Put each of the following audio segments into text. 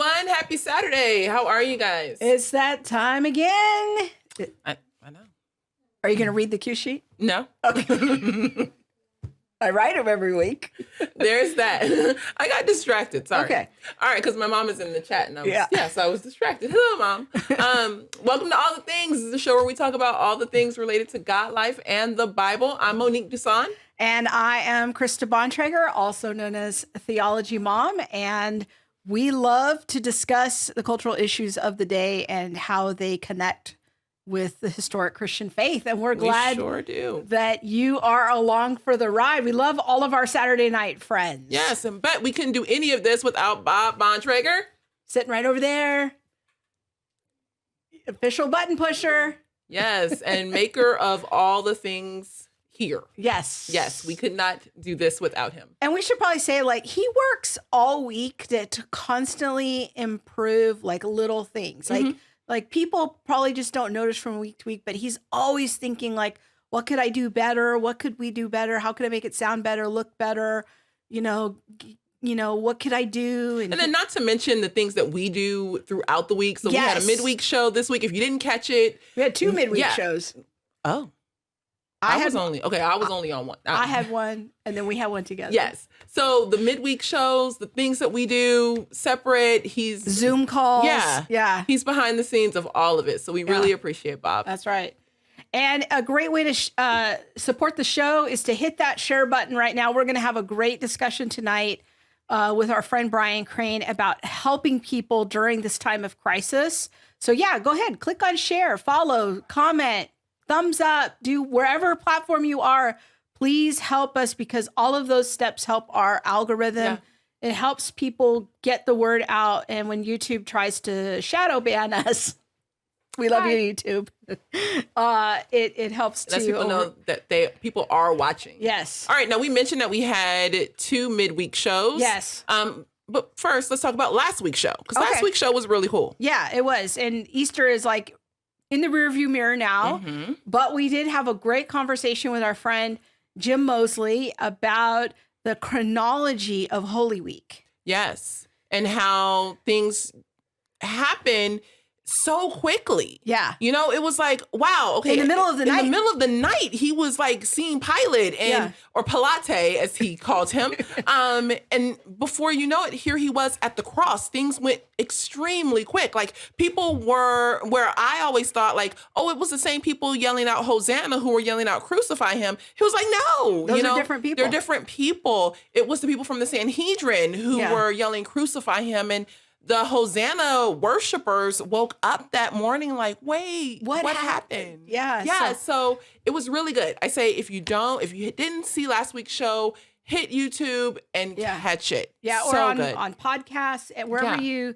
everyone. Happy Saturday. How are you guys? It's that time again. I know. Are you going to read the cue sheet? No. Okay. I write them every week. There's that. I got distracted. Sorry. Okay. All right, because my mom is in the chat and so I was distracted. Hello, Mom. Welcome to All the Things. This is the show where we talk about all the things related to God, life, and the Bible. I'm Monique Duson. And I am Krista Bontrager, also known as Theology Mom. And we love to discuss the cultural issues of the day and how they connect with the historic Christian faith. And we're glad sure do. that you are along for the ride. We love all of our Saturday night friends. Yes, but we couldn't do any of this without Bob Bontrager. Sitting right over there. Official button pusher. Yes, and maker of all the things here. Yes. Yes, we could not do this without him. And we should probably say, like, he works all week to constantly improve, like, little things. Like people probably just don't notice from week to week, but he's always thinking, like, what could I do better? What could we do better? How could I make it sound better, look better? You know, what could I do? And then not to mention the things that we do throughout the week. So we had a midweek show this week. If you didn't catch it. We had 2 midweek shows. Oh. I was only on one. I had one, and then we had one together. Yes. So the midweek shows, the things that we do separate, he's Zoom calls. Yeah. He's behind the scenes of all of it. So we really appreciate Bob. That's right. And a great way to support the show is to hit that share button right now. We're going to have a great discussion tonight with our friend Brian Crane about helping people during this time of crisis. So yeah, go ahead, click on share, follow, comment, thumbs up, do wherever platform you are, please help us because all of those steps help our algorithm. Yeah. It helps people get the word out. And when YouTube tries to shadow ban us, we love you, YouTube. It helps to people know that people are watching. Yes. All right. Now we mentioned that we had 2 midweek shows. Yes. But first, let's talk about last week's show because last week's show was really cool. Yeah, it was. And Easter is like in the rearview mirror now, but we did have a great conversation with our friend Jim Mosley about the chronology of Holy Week. Yes, and how things happen so quickly. Yeah. You know, it was like, wow, okay. In the middle of the night. In the middle of the night, he was like seeing Pilate or Pilate, as he called him. And before you know it, here he was at the cross. Things went extremely quick. Like people were where I always thought like, oh, it was the same people yelling out Hosanna who were yelling out crucify him. He was like, no, those are different people. They're different people. It was the people from the Sanhedrin who were yelling crucify him. And the Hosanna worshipers woke up that morning like, wait, what happened? Yeah. Yeah. So it was really good. I say, if you didn't see last week's show, hit YouTube and catch it. Yeah. Or so on podcasts and wherever you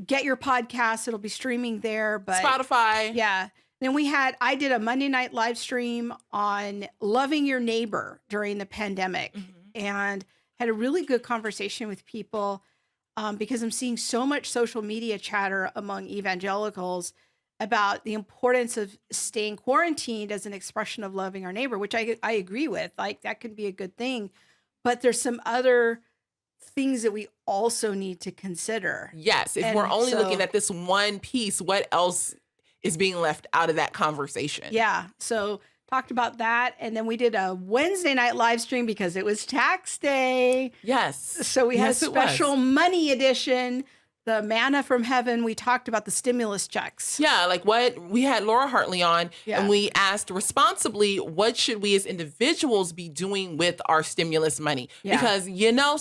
get your podcasts, it'll be streaming there. But Spotify. Yeah. Then I did a Monday night live stream on loving your neighbor during the pandemic and had a really good conversation with people. Because I'm seeing so much social media chatter among evangelicals about the importance of staying quarantined as an expression of loving our neighbor, which I agree with. Like that can be a good thing, but there's some other things that we also need to consider. Yes, if we're only looking at this one piece, what else is being left out of that conversation? Yeah, so talked about that. And then we did a Wednesday night live stream because it was tax day. Yes. So we had a special money edition, the manna from heaven. We talked about the stimulus checks. Yeah, like we had Laura Hartley on and we asked responsibly, what should we as individuals be doing with our stimulus money? Yeah. Because,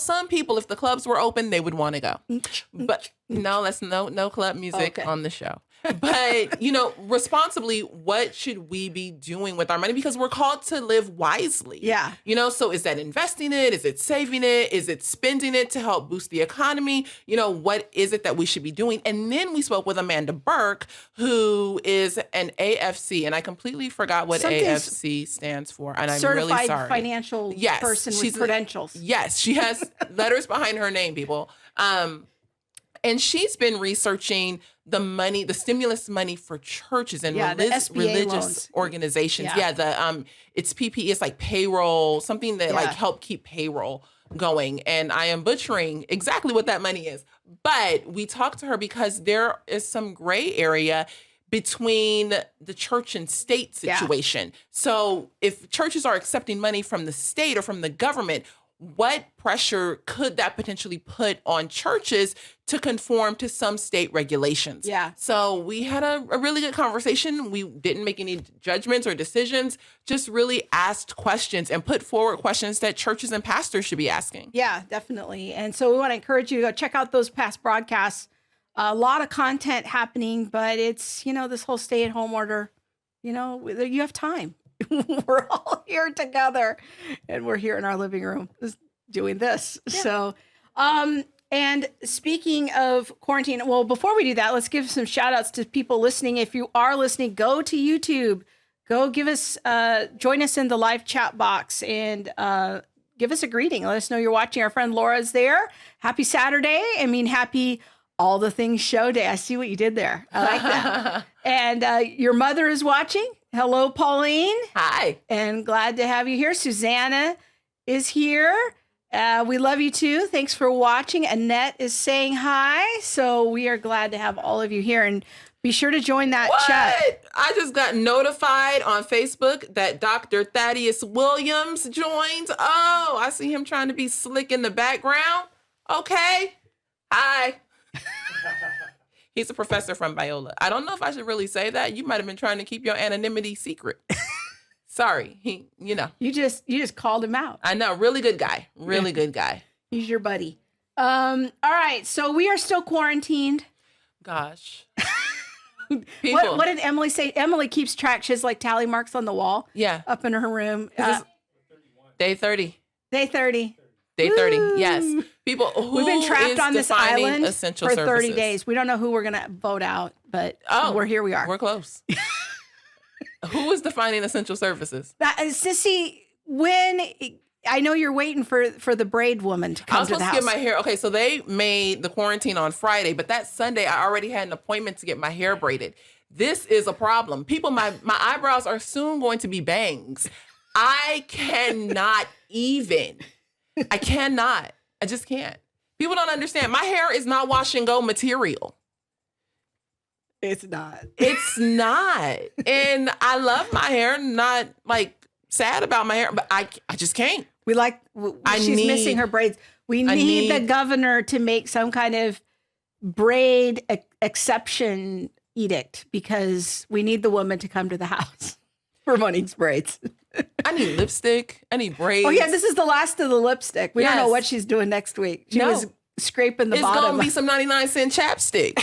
some people, if the clubs were open, they would want to go. But no, that's no club music on the show. But, responsibly, what should we be doing with our money? Because we're called to live wisely. Yeah. So is that investing it? Is it saving it? Is it spending it to help boost the economy? What is it that we should be doing? And then we spoke with Amanda Burke, who is an AFC. And I completely forgot what AFC stands for. And I'm really sorry. Certified financial person with credentials. Yes. She has letters behind her name, people. And she's been researching the stimulus money for churches and religious organizations. Yeah. It's PPE. It's like payroll, something that like help keep payroll going, and I am butchering exactly what that money is. But we talked to her because there is some gray area between the church and state situation. Yeah. So if churches are accepting money from the state or from the government, what pressure could that potentially put on churches to conform to some state regulations? Yeah. So we had a really good conversation. We didn't make any judgments or decisions, just really asked questions and put forward questions that churches and pastors should be asking. Yeah, definitely. And so we want to encourage you to go check out those past broadcasts. A lot of content happening, but it's, this whole stay-at-home order, you have time. We're all here together, and we're here in our living room doing this. Yeah. So, and speaking of quarantine, well, before we do that, let's give some shout outs to people listening. If you are listening, go to YouTube, go join us in the live chat box and give us a greeting. Let us know you're watching. Our friend Laura's there. Happy Saturday. Happy All the Things Show Day. I see what you did there. I like that. And your mother is watching. Hello, Pauline. Hi. And glad to have you here. Susanna is here. We love you too. Thanks for watching. Annette is saying hi. So we are glad to have all of you here. And be sure to join that chat. I just got notified on Facebook that Dr. Thaddeus Williams joined. Oh, I see him trying to be slick in the background. Okay. Hi. He's a professor from Biola. I don't know if I should really say that. You might have been trying to keep your anonymity secret. Sorry. You just called him out. I know. Really good guy. Really good guy. He's your buddy. All right. So we are still quarantined. Gosh. What did Emily say? Emily keeps track. She has like tally marks on the wall. Yeah. Up in her room. Day 30. Day 30. Day 30. Yes. People we've been trapped on this island for 30 services. days. We don't know who we're going to vote out, but here we are. We're close. Who is defining essential services? Sissy, I know you're waiting for the braid woman to come to the house. I was supposed to get my hair. Okay, so they made the quarantine on Friday, but that Sunday I already had an appointment to get my hair braided. This is a problem. People, my eyebrows are soon going to be bangs. I cannot even. I cannot. I just can't. People don't understand. My hair is not wash and go material. It's not. It's not. And I love my hair. Not like sad about my hair, but I just can't. She's missing her braids. We need the governor to make some kind of braid exception edict because we need the woman to come to the house for Monique's braids. I need lipstick. I need braids. Oh, yeah, this is the last of the lipstick. We don't know what she's doing next week. She was scraping the bottom. It's going to be some 99-cent chapstick.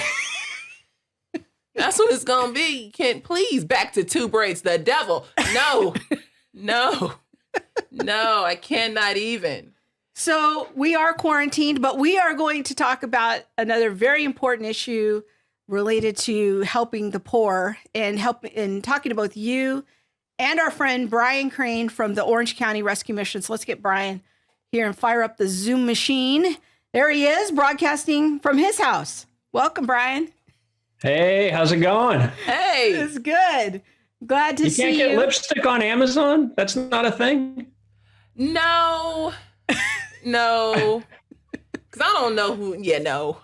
That's what it's going to be. Can't please back to 2 braids. The devil. No, I cannot even. So we are quarantined, but we are going to talk about another very important issue related to helping the poor and talking to both you and our friend Brian Crane from the Orange County Rescue Mission. So let's get Brian here and fire up the Zoom machine. There he is, broadcasting from his house. Welcome, Brian. Hey, how's it going? Hey. It's good. Glad to see you. You can't get lipstick on Amazon? That's not a thing? No. Because I don't know who. Yeah, no.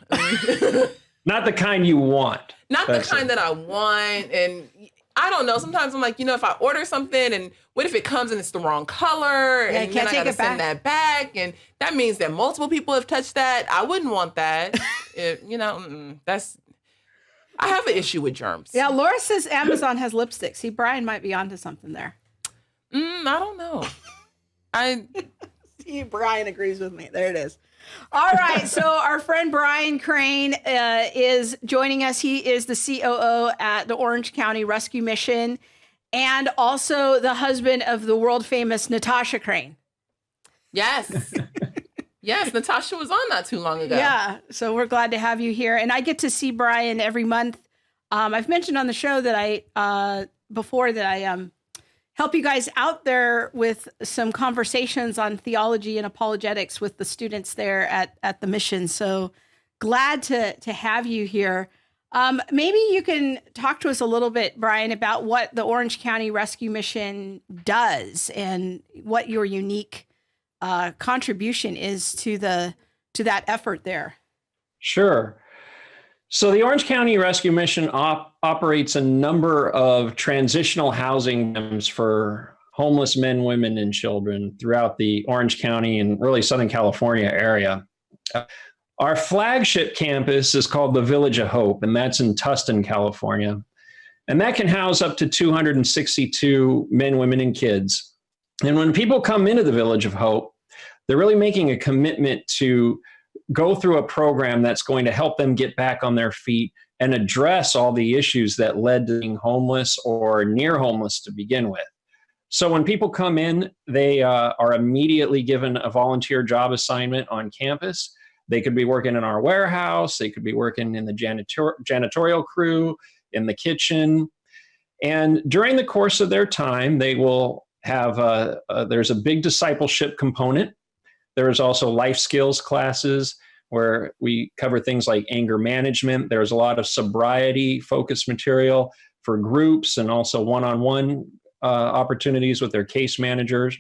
Not the kind you want. Not the kind that I want. And I don't know. Sometimes I'm like, if I order something and what if it comes and it's the wrong color and then I got to send that back. And that means that multiple people have touched that. I wouldn't want that. I have an issue with germs. Yeah, Laura says Amazon has lipstick. See, Brian might be onto something there. I don't know. See, Brian agrees with me. There it is. All right. So our friend Brian Crane is joining us. He is the COO at the Orange County Rescue Mission and also the husband of the world famous Natasha Crane. Yes. Yes, Natasha was on not too long ago. Yeah, so we're glad to have you here. And I get to see Brian every month. I've mentioned on the show that I help you guys out there with some conversations on theology and apologetics with the students there at the mission. So glad to have you here. Maybe you can talk to us a little bit, Brian, about what the Orange County Rescue Mission does and what your unique contribution is to that effort there. Sure. So the Orange County Rescue Mission operates a number of transitional housing programs for homeless men, women, and children throughout the Orange County and really Southern California area. Our flagship campus is called the Village of Hope, and that's in Tustin, California. And that can house up to 262 men, women, and kids. And when people come into the Village of Hope, they're really making a commitment to go through a program that's going to help them get back on their feet and address all the issues that led to being homeless or near homeless to begin with. So when people come in, they are immediately given a volunteer job assignment on campus. They could be working in our warehouse. They could be working in the janitorial crew, in the kitchen. And during the course of their time, they will have there's a big discipleship component. There's also life skills classes where we cover things like anger management. There's a lot of sobriety focused material for groups and also one-on-one opportunities with their case managers.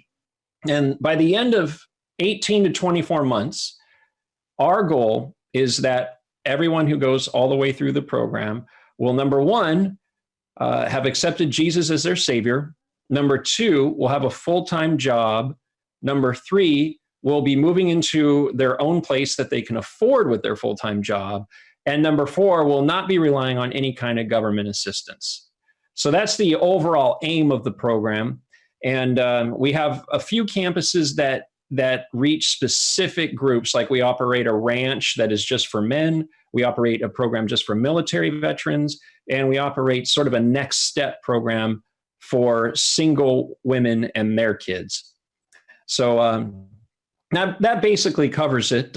And by the end of 18 to 24 months, our goal is that everyone who goes all the way through the program will, number one, have accepted Jesus as their Savior. Number two, will have a full-time job. Number three, will be moving into their own place that they can afford with their full-time job. And number four, will not be relying on any kind of government assistance. So that's the overall aim of the program. And we have a few campuses that reach specific groups, like we operate a ranch that is just for men. We operate a program just for military veterans, and we operate sort of a next step program for single women and their kids. So now that basically covers it.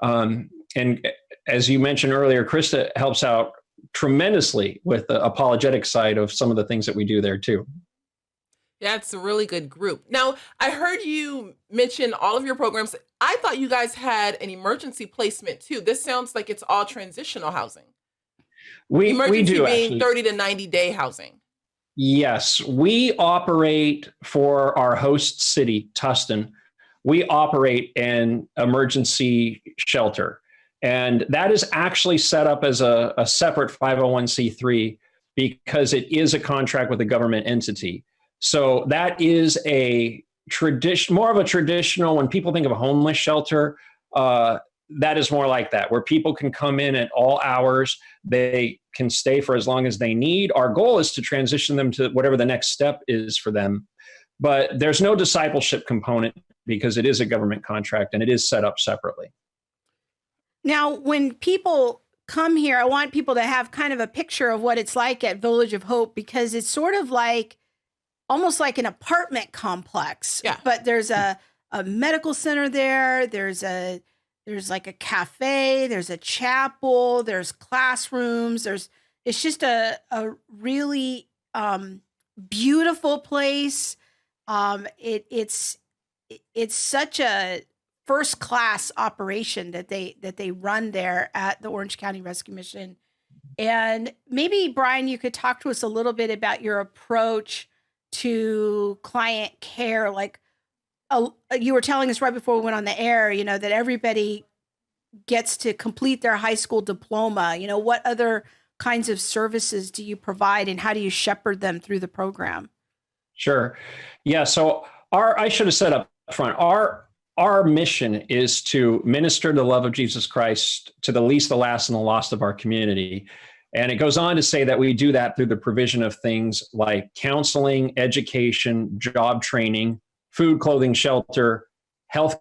And as you mentioned earlier, Krista helps out tremendously with the apologetic side of some of the things that we do there too. Yeah, it's a really good group. Now, I heard you mention all of your programs. I thought you guys had an emergency placement too. This sounds like it's all transitional housing. We do, being actually. 30 to 90 day housing. Yes, we operate for our host city, Tustin. We operate an emergency shelter. And that is actually set up as a separate 501c3 because it is a contract with a government entity. So that is a tradition, more of a traditional, when people think of a homeless shelter, that is more like that, where people can come in at all hours. They can stay for as long as they need. Our goal is to transition them to whatever the next step is for them. But there's no discipleship component because it is a government contract and it is set up separately. Now, when people come here, I want people to have kind of a picture of what it's like at Village of Hope, because it's sort of like almost like an apartment complex. Yeah. But there's a medical center there. There's like a cafe. There's a chapel. There's classrooms. It's just a really beautiful place. It's such a first class operation that they run there at the Orange County Rescue Mission. And maybe, Brian, you could talk to us a little bit about your approach to client care. Like you were telling us right before we went on the air, that everybody gets to complete their high school diploma. What other kinds of services do you provide, and how do you shepherd them through the program? Sure. Yeah. So I should have said up front, our mission is to minister the love of Jesus Christ to the least, the last, and the lost of our community. And it goes on to say that we do that through the provision of things like counseling, education, job training, food, clothing, shelter, health,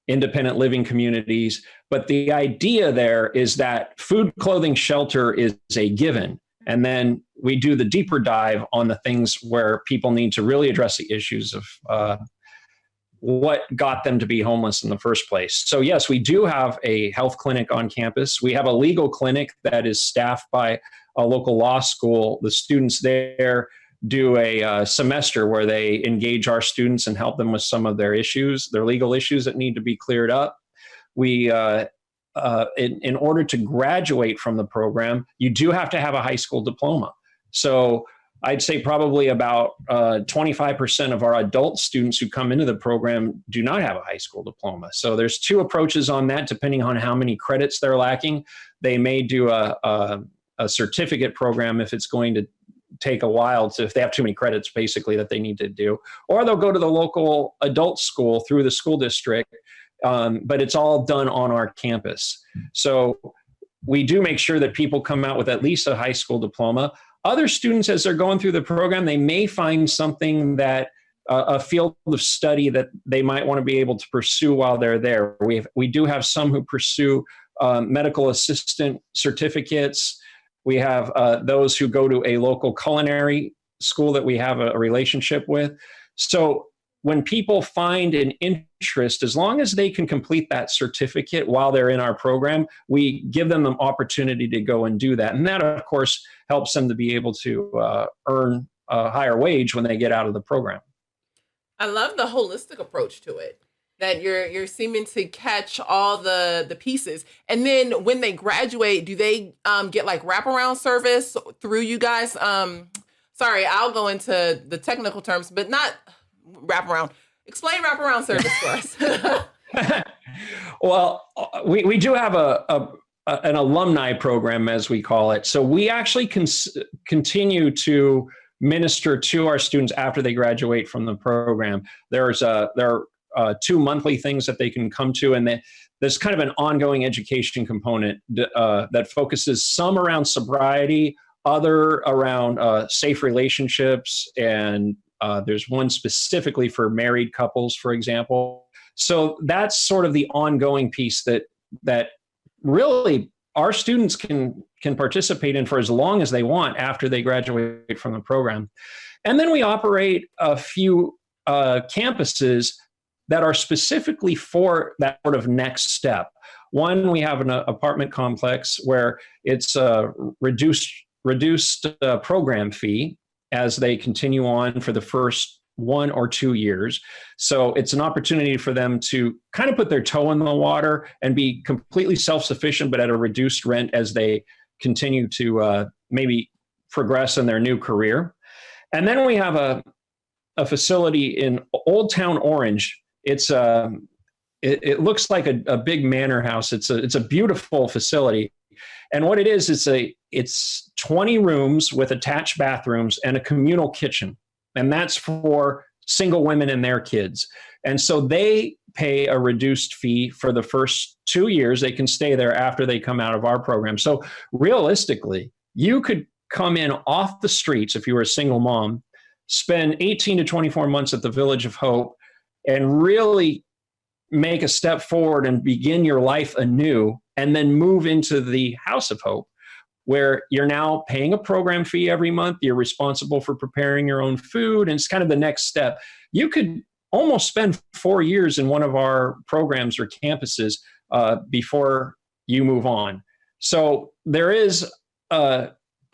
independent living communities. But the idea there is that food, clothing, shelter is a given. And then we do the deeper dive on the things where people need to really address the issues of what got them to be homeless in the first place. So yes, we do have a health clinic on campus. We have a legal clinic that is staffed by a local law school. The students there do a semester where they engage our students and help them with some of their issues, their legal issues that need to be cleared up. We, in order to graduate from the program, you do have to have a high school diploma. So I'd say probably about 25% of our adult students who come into the program do not have a high school diploma. So there's two approaches on that, depending on how many credits they're lacking. They may do a certificate program if it's going to take a while to, if they have too many credits, basically, that they need to do, or they'll go to the local adult school through the school district. But it's all done on our campus. So we do make sure that people come out with at least a high school diploma. Other students, as they're going through the program, they may find something that a field of study that they might want to be able to pursue while they're there. We do have some who pursue medical assistant certificates. We have those who go to a local culinary school that we have a relationship with. So when people find an interest, as long as they can complete that certificate while they're in our program, we give them an opportunity to go and do that. And that, of course, helps them to be able to earn a higher wage when they get out of the program. I love the holistic approach to it, that you're seeming to catch all the pieces. And then when they graduate, do they get like wraparound service through you guys? Sorry, I'll go into the technical terms, but not wraparound. Explain wraparound service for us. Well, we do have an alumni program, as we call it. So we actually continue to minister to our students after they graduate from the program. There are 2 monthly things that they can come to, and there's kind of an ongoing education component that focuses some around sobriety, other around safe relationships, and there's one specifically for married couples, for example. So that's sort of the ongoing piece that really our students can participate in for as long as they want after they graduate from the program. And then we operate a few campuses that are specifically for that sort of next step. One, we have an apartment complex where it's a reduced program fee as they continue on for the first 1 or 2 years. So it's an opportunity for them to kind of put their toe in the water and be completely self-sufficient, but at a reduced rent as they continue to maybe progress in their new career. And then we have a facility in Old Town Orange. It looks like a big manor house. It's a beautiful facility. And what it is, it's 20 rooms with attached bathrooms and a communal kitchen. And that's for single women and their kids. And so they pay a reduced fee for the first 2 years. They can stay there after they come out of our program. So realistically, you could come in off the streets if you were a single mom, spend 18 to 24 months at the Village of Hope, and really make a step forward and begin your life anew, and then move into the House of Hope, where you're now paying a program fee every month. You're responsible for preparing your own food, and it's kind of the next step. You could almost spend 4 years in one of our programs or campuses before you move on. So there is a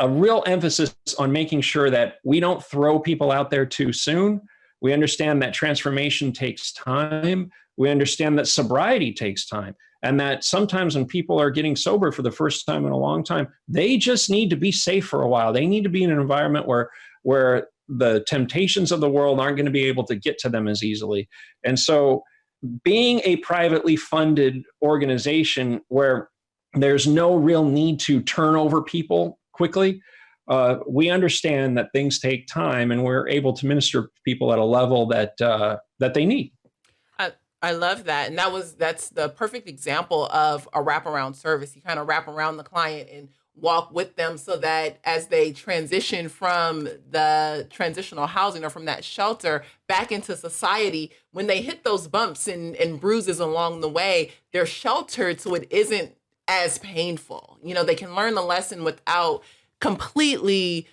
real emphasis on making sure that we don't throw people out there too soon. We understand that transformation takes time. We understand that sobriety takes time, and that sometimes when people are getting sober for the first time in a long time, they just need to be safe for a while. They need to be in an environment where the temptations of the world aren't going to be able to get to them as easily. And so being a privately funded organization where there's no real need to turn over people quickly, we understand that things take time, and we're able to minister to people at a level that they need. I love that. And that's the perfect example of a wraparound service. You kind of wrap around the client and walk with them so that as they transition from the transitional housing or from that shelter back into society, when they hit those bumps and bruises along the way, they're sheltered so it isn't as painful. You know, they can learn the lesson without completely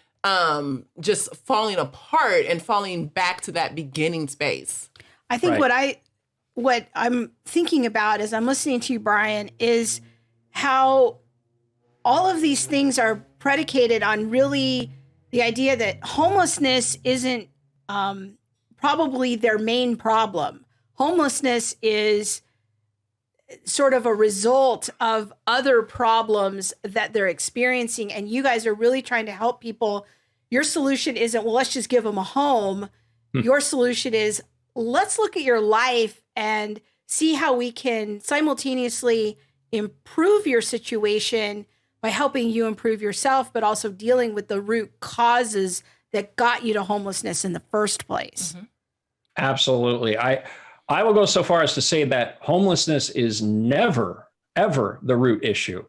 just falling apart and falling back to that beginning space. I think what I'm thinking about as I'm listening to you, Brian, is how all of these things are predicated on really the idea that homelessness isn't probably their main problem. Homelessness is sort of a result of other problems that they're experiencing. And you guys are really trying to help people Your solution isn't, well, let's just give them a home. Your solution is, let's look at your life and see how we can simultaneously improve your situation by helping you improve yourself, but also dealing with the root causes that got you to homelessness in the first place. Absolutely. I will go so far as to say that homelessness is never, ever the root issue.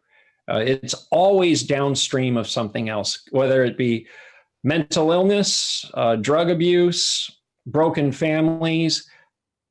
It's always downstream of something else, whether it be mental illness, drug abuse, broken families.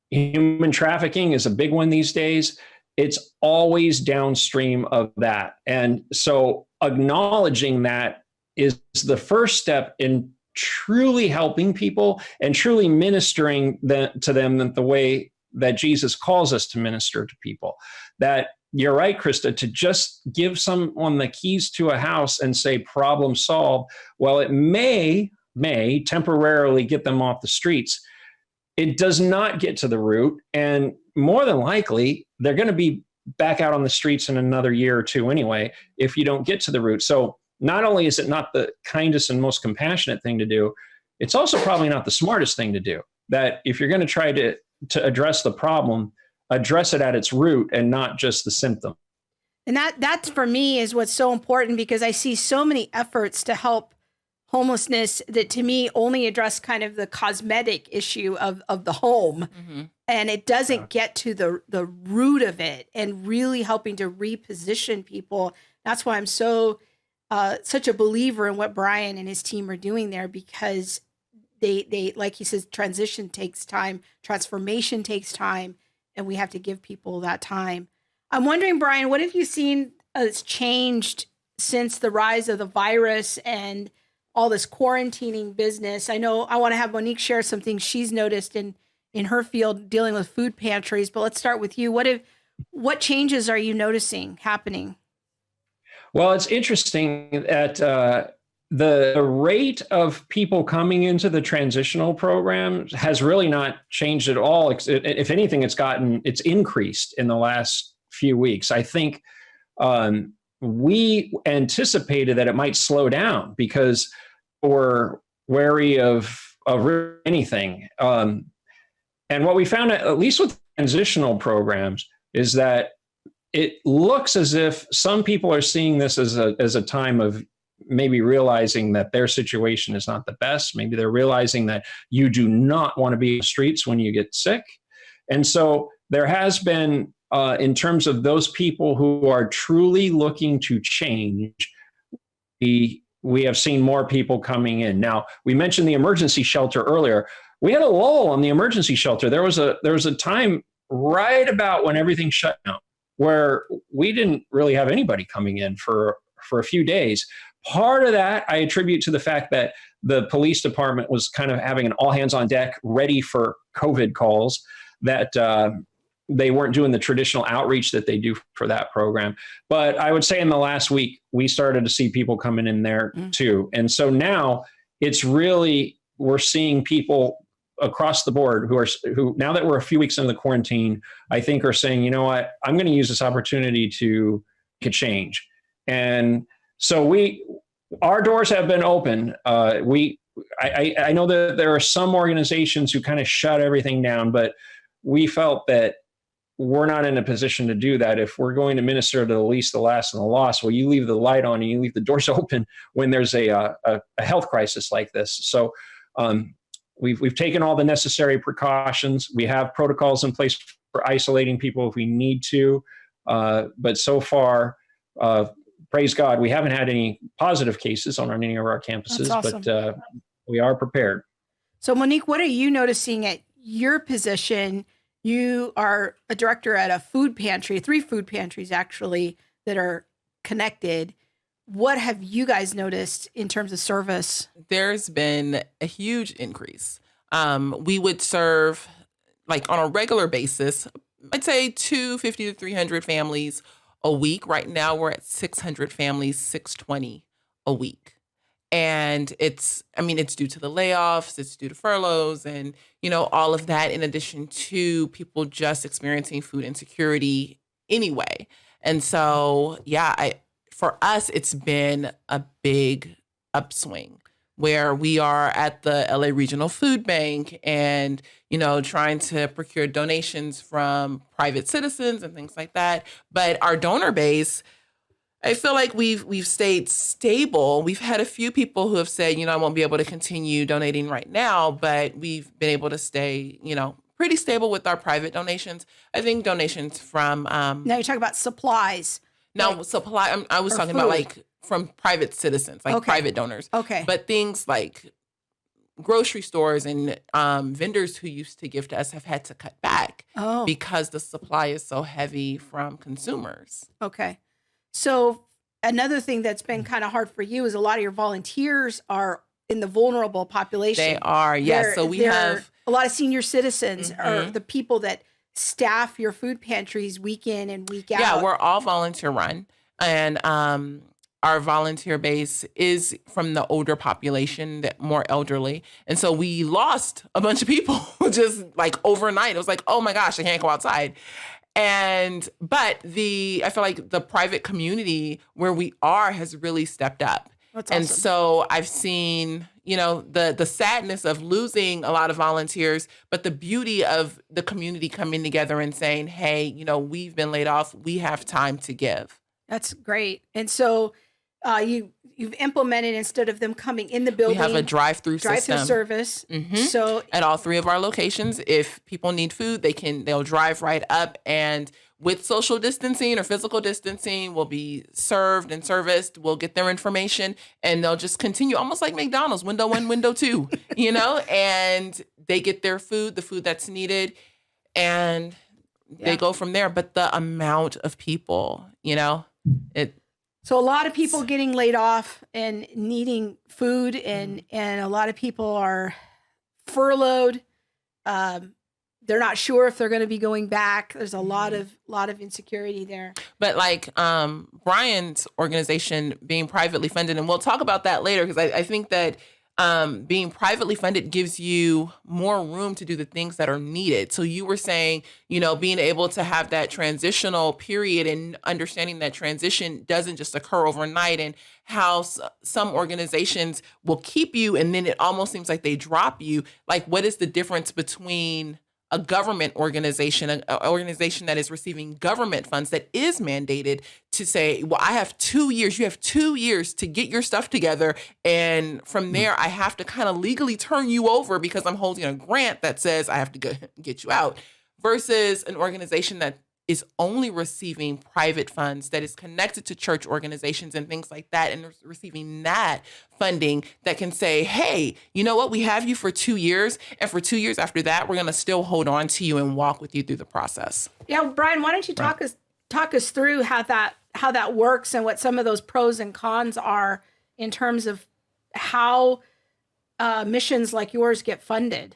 Human trafficking is a big one these days. It's always downstream of that. And so acknowledging that is the first step in truly helping people and truly ministering to them the way that Jesus calls us to minister to people. That you're right, Krista, to just give someone the keys to a house and say problem solved, well, it may temporarily get them off the streets. It does not get to the root. And more than likely, they're going to be back out on the streets in another year or two anyway, if you don't get to the root. So not only is it not the kindest and most compassionate thing to do, it's also probably not the smartest thing to do. That if you're going to try to address the problem, address it at its root and not just the symptom. And that for me is what's so important, because I see so many efforts to help homelessness that to me only address kind of the cosmetic issue of the home. And it doesn't get to the root of it and really helping to reposition people. That's why I'm so such a believer in what Brian and his team are doing there, because they like he says, transition takes time, transformation takes time, and we have to give people that time. I'm wondering, Brian, what have you seen has changed since the rise of the virus and all this quarantining business? I know I want to have Monique share some things she's noticed in her field dealing with food pantries, but let's start with you. What changes are you noticing happening? Well, it's interesting that the rate of people coming into the transitional program has really not changed at all. If anything, it's increased in the last few weeks. I think we anticipated that it might slow down because we're wary of anything. And what we found, at least with transitional programs, is that it looks as if some people are seeing this as a time of maybe realizing that their situation is not the best. Maybe they're realizing that you do not want to be in the streets when you get sick. And so there has been, in terms of those people who are truly looking to change, we have seen more people coming in. Now, we mentioned the emergency shelter earlier. We had a lull on the emergency shelter. There was a time right about when everything shut down where we didn't really have anybody coming in for a few days. Part of that I attribute to the fact that the police department was kind of having an all hands on deck ready for COVID calls, that they weren't doing the traditional outreach that they do for that program. But I would say in the last week, we started to see people coming in there too. And so now it's really, we're seeing people across the board who now that we're a few weeks into the quarantine, I think are saying, you know what, I'm going to use this opportunity to make a change. And so our doors have been open. I know that there are some organizations who kind of shut everything down, but we felt that we're not in a position to do that. If we're going to minister to the least, the last, and the lost, well, you leave the light on and you leave the doors open when there's a health crisis like this. So we've taken all the necessary precautions. We have protocols in place for isolating people if we need to. But so far, praise God, we haven't had any positive cases on any of our campuses. That's awesome. But we are prepared. So Monique, what are you noticing at your position? You are a director at a food pantry, 3 food pantries actually that are connected. What have you guys noticed in terms of service? There's been a huge increase. We would serve, like on a regular basis, I'd say 250 to 300 families a week. Right now we're at 600 families, 620 a week. And it's due to the layoffs, it's due to furloughs and, all of that, in addition to people just experiencing food insecurity anyway. And so, for us, it's been a big upswing. where we are at the LA Regional Food Bank and, trying to procure donations from private citizens and things like that. But our donor base, I feel like we've stayed stable. We've had a few people who have said, I won't be able to continue donating right now, but we've been able to stay, pretty stable with our private donations. I think donations from now you're talking about supplies. No, supply. I was talking about like from private citizens, like private donors. Okay. But things like grocery stores and vendors who used to give to us have had to cut back because the supply is so heavy from consumers. Okay. So another thing that's been kind of hard for you is a lot of your volunteers are in the vulnerable population. They are, yes. So we have a lot of senior citizens are the people that staff your food pantries week in and week out. Yeah, we're all volunteer run. And our volunteer base is from the older population, that more elderly. And so we lost a bunch of people just like overnight. It was like, oh my gosh, I can't go outside. But I feel like the private community where we are has really stepped up. That's awesome. And so I've seen, the sadness of losing a lot of volunteers, but the beauty of the community coming together and saying, hey, we've been laid off. We have time to give. That's great. And so you've implemented, instead of them coming in the building, we have a drive-through system. Service. Mm-hmm. So at all 3 of our locations, if people need food, they'll drive right up, and with social distancing or physical distancing, will be served and serviced. We'll get their information, and they'll just continue, almost like McDonald's, window 1, window 2, and they get their food, the food that's needed, and they go from there. But the amount of people, So a lot of people getting laid off and needing food, and a lot of people are furloughed. They're not sure if they're going to be going back. There's a lot of insecurity there. But like Brian's organization being privately funded, and we'll talk about that later, because I think that being privately funded gives you more room to do the things that are needed. So you were saying, being able to have that transitional period and understanding that transition doesn't just occur overnight, and how some organizations will keep you and then it almost seems like they drop you. Like, what is the difference between a government organization, an organization that is receiving government funds that is mandated to say, well, I have 2 years, you have 2 years to get your stuff together. And from there, I have to kind of legally turn you over because I'm holding a grant that says I have to get you out, versus an organization that is only receiving private funds, that is connected to church organizations and things like that, and receiving that funding that can say, hey, you know what? We have you for 2 years. And for 2 years after that, we're going to still hold on to you and walk with you through the process. Yeah. Brian, why don't you talk us through how that works and what some of those pros and cons are in terms of how missions like yours get funded?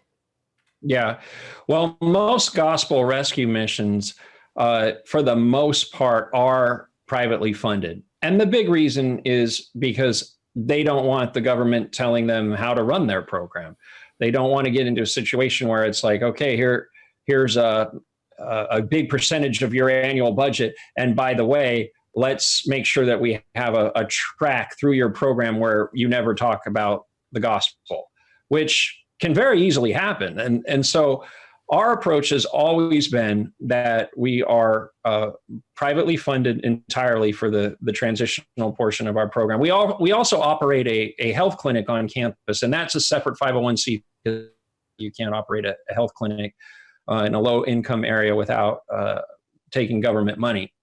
Yeah. Well, most gospel rescue missions, for the most part, are privately funded. And the big reason is because they don't want the government telling them how to run their program. They don't want to get into a situation where it's like, okay, here's a big percentage of your annual budget. And by the way, let's make sure that we have a track through your program where you never talk about the gospel, which can very easily happen. And so our approach has always been that we are privately funded entirely for the transitional portion of our program. We also operate a health clinic on campus, and that's a separate 501c. You can't operate a health clinic in a low-income area without taking government money.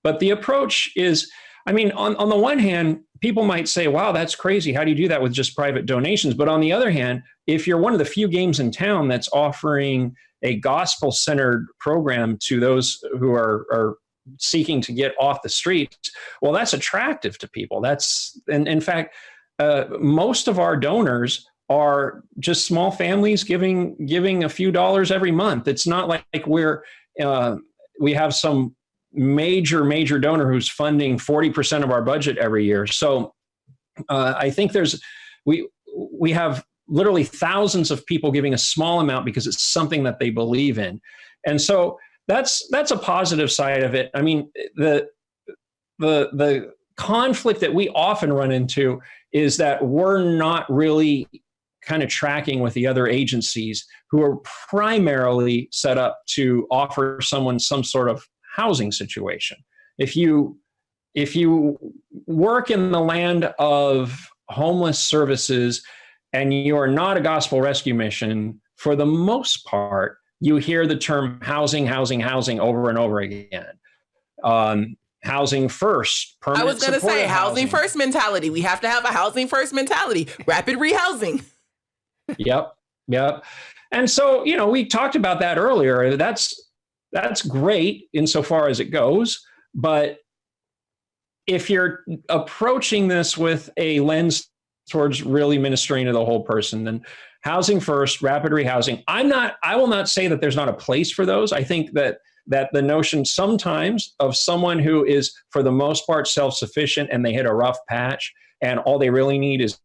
But the approach is, on the one hand, people might say, wow, that's crazy. How do you do that with just private donations? But on the other hand, if you're one of the few games in town that's offering a gospel-centered program to those who are seeking to get off the streets, well, that's attractive to people. And in fact, most of our donors are just small families giving a few dollars every month. It's not like we have some major donor who's funding 40% of our budget every year. So I think we have literally thousands of people giving a small amount because it's something that they believe in. And so that's a positive side of it. The conflict that we often run into is that we're not really kind of tracking with the other agencies who are primarily set up to offer someone some sort of housing situation. If you work in the land of homeless services and you are not a gospel rescue mission, for the most part, you hear the term housing, housing, housing over and over again. Housing first. I was going to say housing first mentality. We have to have a housing first mentality. Rapid rehousing. Yep. And so, we talked about that earlier. That's great insofar as it goes. But if you're approaching this with a lens towards really ministering to the whole person, then housing first, rapid rehousing. I will not say that there's not a place for those. I think that the notion sometimes of someone who is, for the most part, self-sufficient and they hit a rough patch and all they really need is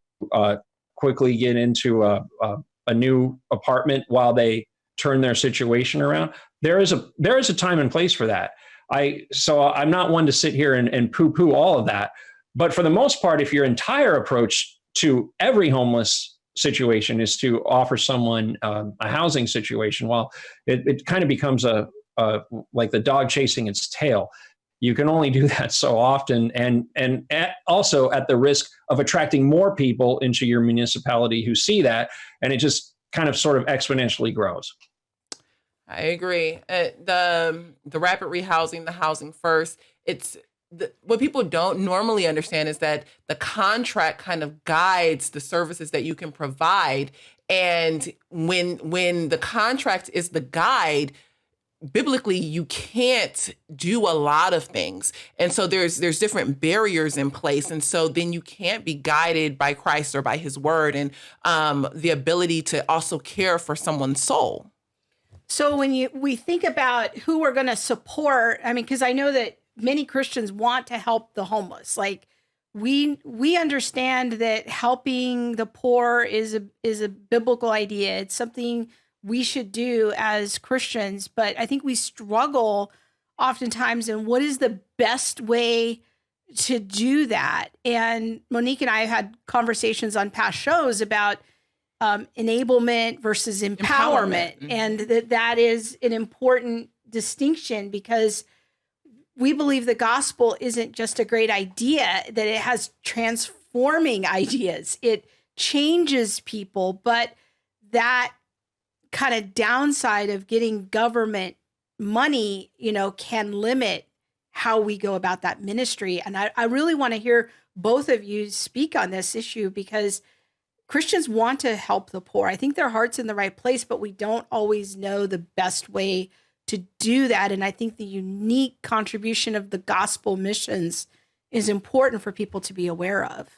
quickly get into a new apartment while they turn their situation around. There is a time and place for that. So I'm not one to sit here and poo-poo all of that. But for the most part, if your entire approach to every homeless situation is to offer someone a housing situation, well, it kind of becomes like the dog chasing its tail. You can only do that so often, and also at the risk of attracting more people into your municipality who see that, and it just kind of sort of exponentially grows. I agree. The rapid rehousing, the housing first, what people don't normally understand is that the contract kind of guides the services that you can provide. And when the contract is the guide, biblically, you can't do a lot of things. And so there's different barriers in place. And so then you can't be guided by Christ or by his word and the ability to also care for someone's soul. So when we think about who we're going to support, because I know that many Christians want to help the homeless. Like we understand that helping the poor is a biblical idea. It's something we should do as Christians, but I think we struggle oftentimes in what is the best way to do that. And Monique and I have had conversations on past shows about enablement versus empowerment. Mm-hmm. And that is an important distinction because we believe the gospel isn't just a great idea, that it has transforming ideas. It changes people, but that kind of downside of getting government money, can limit how we go about that ministry. And I really want to hear both of you speak on this issue because Christians want to help the poor. I think their heart's in the right place, but we don't always know the best way to do that. And I think the unique contribution of the gospel missions is important for people to be aware of.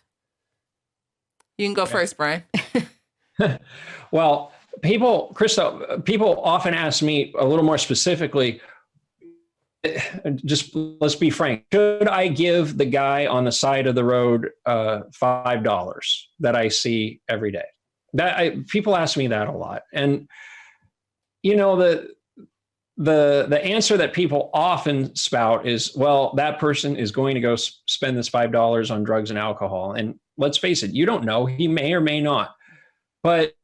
You can go first, Brian. Well, Krista, people often ask me a little more specifically, just let's be frank, should I give the guy on the side of the road $5 that I see every day? People ask me that a lot. And, the answer that people often spout is, well, that person is going to go spend this $5 on drugs and alcohol. And let's face it, you don't know, he may or may not. But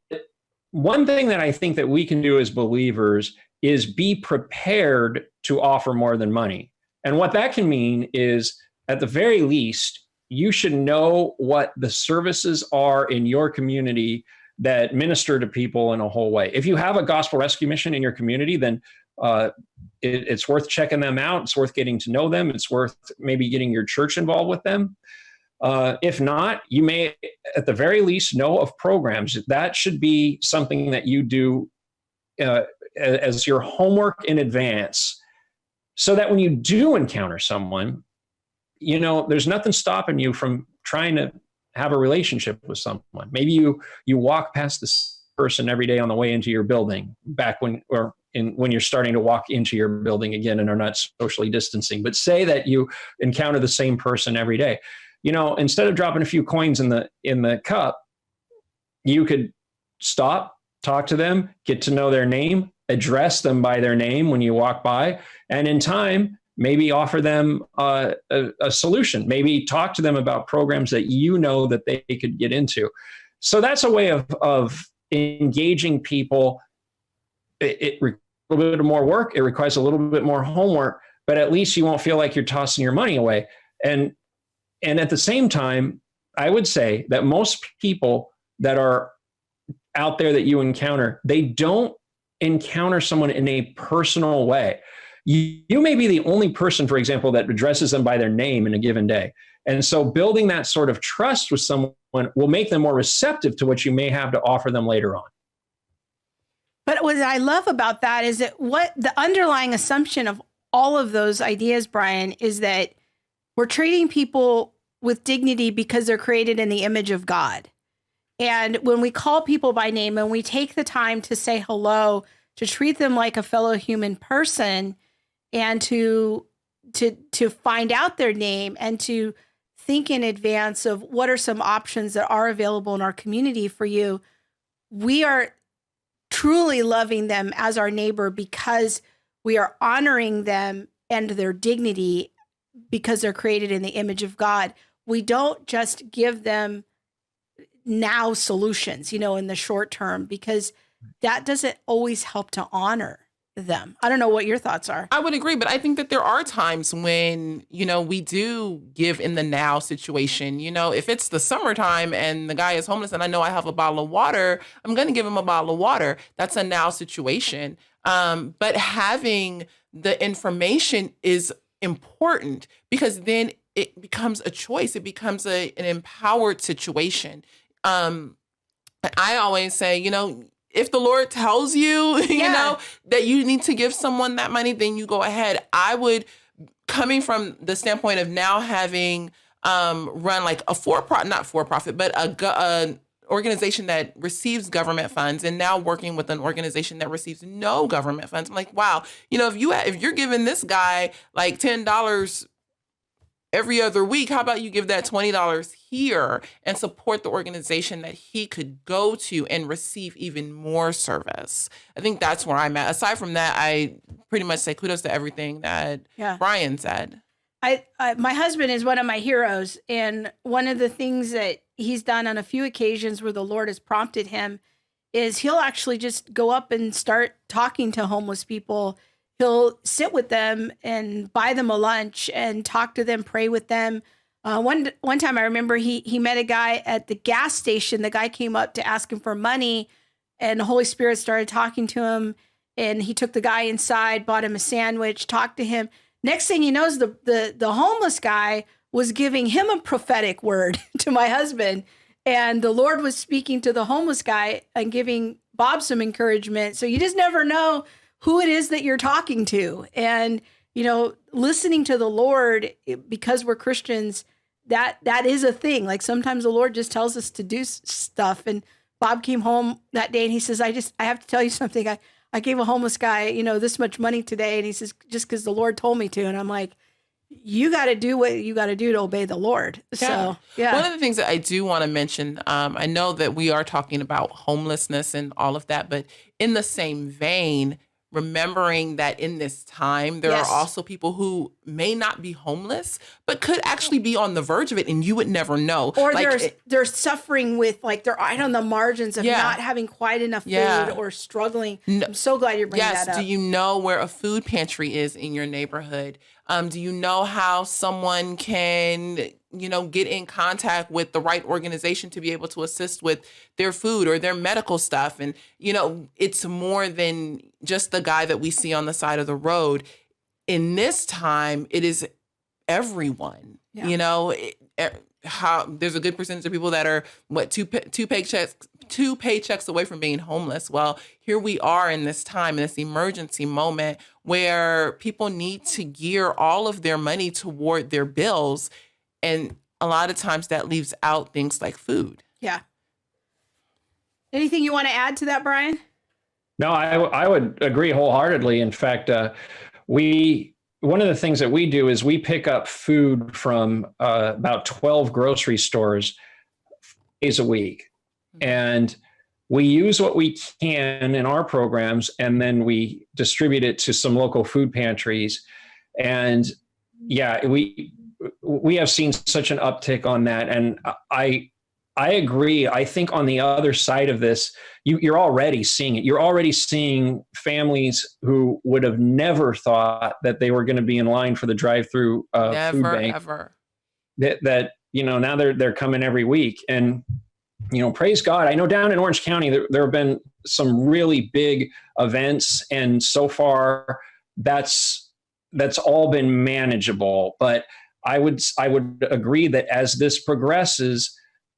one thing that I think that we can do as believers is be prepared to offer more than money. And what that can mean is, at the very least, you should know what the services are in your community that minister to people in a whole way. If you have a gospel rescue mission in your community, then it's worth checking them out. It's worth getting to know them. It's worth maybe getting your church involved with them. If not, you may, at the very least, know of programs. That should be something that you do as your homework in advance, so that when you do encounter someone, there's nothing stopping you from trying to have a relationship with someone. Maybe you walk past this person every day on the way into your building, when you're starting to walk into your building again and are not socially distancing. But say that you encounter the same person every day. Instead of dropping a few coins in the cup, you could stop, talk to them, get to know their name, address them by their name when you walk by. And in time, maybe offer them a solution, maybe talk to them about programs that you know that they could get into. So that's a way of engaging people. It requires a little bit more work. It requires a little bit more homework, but at least you won't feel like you're tossing your money away. And at the same time, I would say that most people that are out there that you encounter, they don't encounter someone in a personal way. You may be the only person, for example, that addresses them by their name in a given day. And so building that sort of trust with someone will make them more receptive to what you may have to offer them later on. But what I love about that is that what the underlying assumption of all of those ideas, Brian, is that we're treating people with dignity because they're created in the image of God. And when we call people by name and we take the time to say hello, to treat them like a fellow human person, and to find out their name and to think in advance of what are some options that are available in our community for you, we are truly loving them as our neighbor because we are honoring them and their dignity because they're created in the image of God. We don't just give them now solutions, in the short term, because that doesn't always help to honor them. I don't know what your thoughts are. I would agree, but I think that there are times when, we do give in the now situation. If it's the summertime and the guy is homeless and I know I have a bottle of water, I'm going to give him a bottle of water. That's a now situation. But having the information is important because then it becomes a choice. It becomes an empowered situation. I always say, if the Lord tells you, that you need to give someone that money, then you go ahead. I would, coming from the standpoint of now having run like a not for-profit, but an organization that receives government funds and now working with an organization that receives no government funds. I'm like, wow, if you're giving this guy like $10 every other week, how about you give that $20 here and support the organization that he could go to and receive even more service? I think that's where I'm at. Aside from that, I pretty much say kudos to everything that Brian said. My husband is one of my heroes. And one of the things that he's done on a few occasions where the Lord has prompted him is he'll actually just go up and start talking to homeless people. He'll sit with them and buy them a lunch and talk to them, pray with them. One time I remember he met a guy at the gas station. The guy came up to ask him for money, and the Holy Spirit started talking to him. And he took the guy inside, bought him a sandwich, talked to him. Next thing he knows, the homeless guy was giving him a prophetic word to my husband. And the Lord was speaking to the homeless guy and giving Bob some encouragement. So you just never know who it is that you're talking to. And, listening to the Lord, because we're Christians, that is a thing. Like sometimes the Lord just tells us to do stuff. And Bob came home that day and he says, I have to tell you something. I gave a homeless guy, this much money today. And he says, just because the Lord told me to. And I'm like, you got to do what you got to do to obey the Lord. Yeah. So, yeah. One of the things that I do want to mention, I know that we are talking about homelessness and all of that, but in the same vein, remembering that in this time, there are also people who may not be homeless, but could actually be on the verge of it, and you would never know. Or they're suffering with, they're right on the margins of not having quite enough food or struggling. No, I'm so glad you're bringing that up. Do you know where a food pantry is in your neighborhood? Do you know how someone can, get in contact with the right organization to be able to assist with their food or their medical stuff? And, it's more than just the guy that we see on the side of the road. In this time, it is everyone, how there's a good percentage of people that are two paychecks away from being homeless. Well, here we are in this time, in this emergency moment where people need to gear all of their money toward their bills. And a lot of times that leaves out things like food. Yeah. Anything you want to add to that, Brian? No, I would agree wholeheartedly. In fact, one of the things that we do is we pick up food from about 12 grocery stores days a week. And we use what we can in our programs, and then we distribute it to some local food pantries. And yeah, we have seen such an uptick on that. And I agree. I think on the other side of this, you're already seeing it. You're already seeing families who would have never thought that they were going to be in line for the drive-through food bank. Ever. That now they're coming every week. And praise God. I know down in Orange County there have been some really big events, and so far that's all been manageable. But I would agree that as this progresses,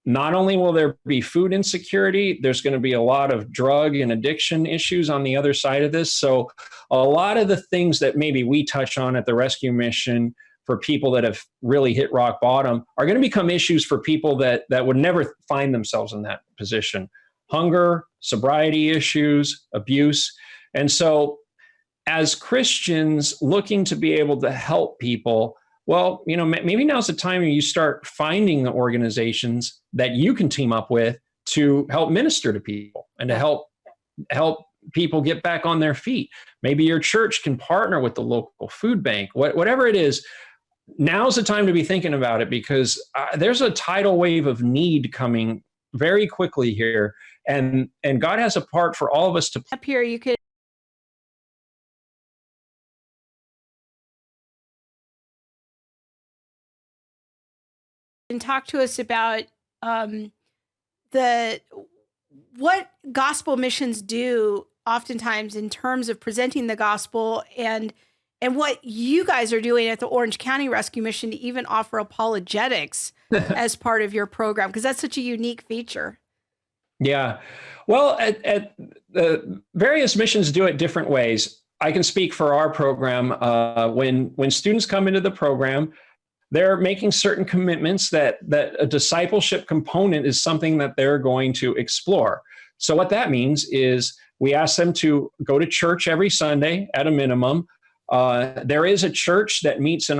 not only will there be food insecurity, there's going to be a lot of drug and addiction issues on the other side of this. So a lot of the things that maybe we touch on at the Rescue Mission for people that have really hit rock bottom are going to become issues for people that would never find themselves in that position. Hunger, sobriety issues, abuse. And so as Christians looking to be able to help people, well, maybe now's the time when you start finding the organizations that you can team up with to help minister to people and to help people get back on their feet. Maybe your church can partner with the local food bank, whatever it is. Now's the time to be thinking about it, because there's a tidal wave of need coming very quickly here. And God has a part for all of us to up here. You could and talk to us about what gospel missions do oftentimes in terms of presenting the gospel, and what you guys are doing at the Orange County Rescue Mission to even offer apologetics as part of your program, because that's such a unique feature. Yeah. Well, at the various missions do it different ways. I can speak for our program. When students come into the program, they're making certain commitments that a discipleship component is something that they're going to explore. So what that means is we ask them to go to church every Sunday at a minimum. There is a church that meets on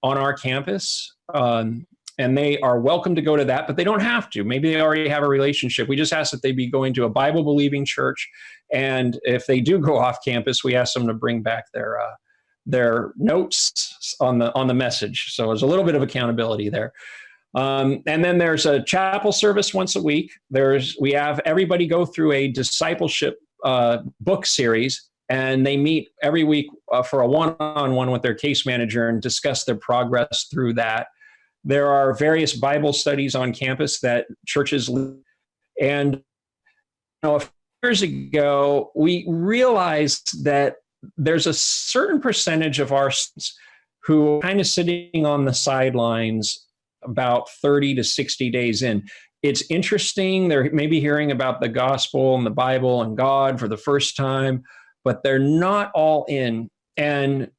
our campus, and they are welcome to go to that, but they don't have to. Maybe they already have a relationship. We just ask that they be going to a Bible-believing church. And if they do go off campus, we ask them to bring back their notes on the message. So there's a little bit of accountability there. And then there's a chapel service once a week. We have everybody go through a discipleship book series, and they meet every week for a one-on-one with their case manager and discuss their progress through that. There are various Bible studies on campus that churches lead. And a few years ago, we realized that there's a certain percentage of our students who are kind of sitting on the sidelines about 30 to 60 days in. It's interesting. They're maybe hearing about the gospel and the Bible and God for the first time, but they're not all in. And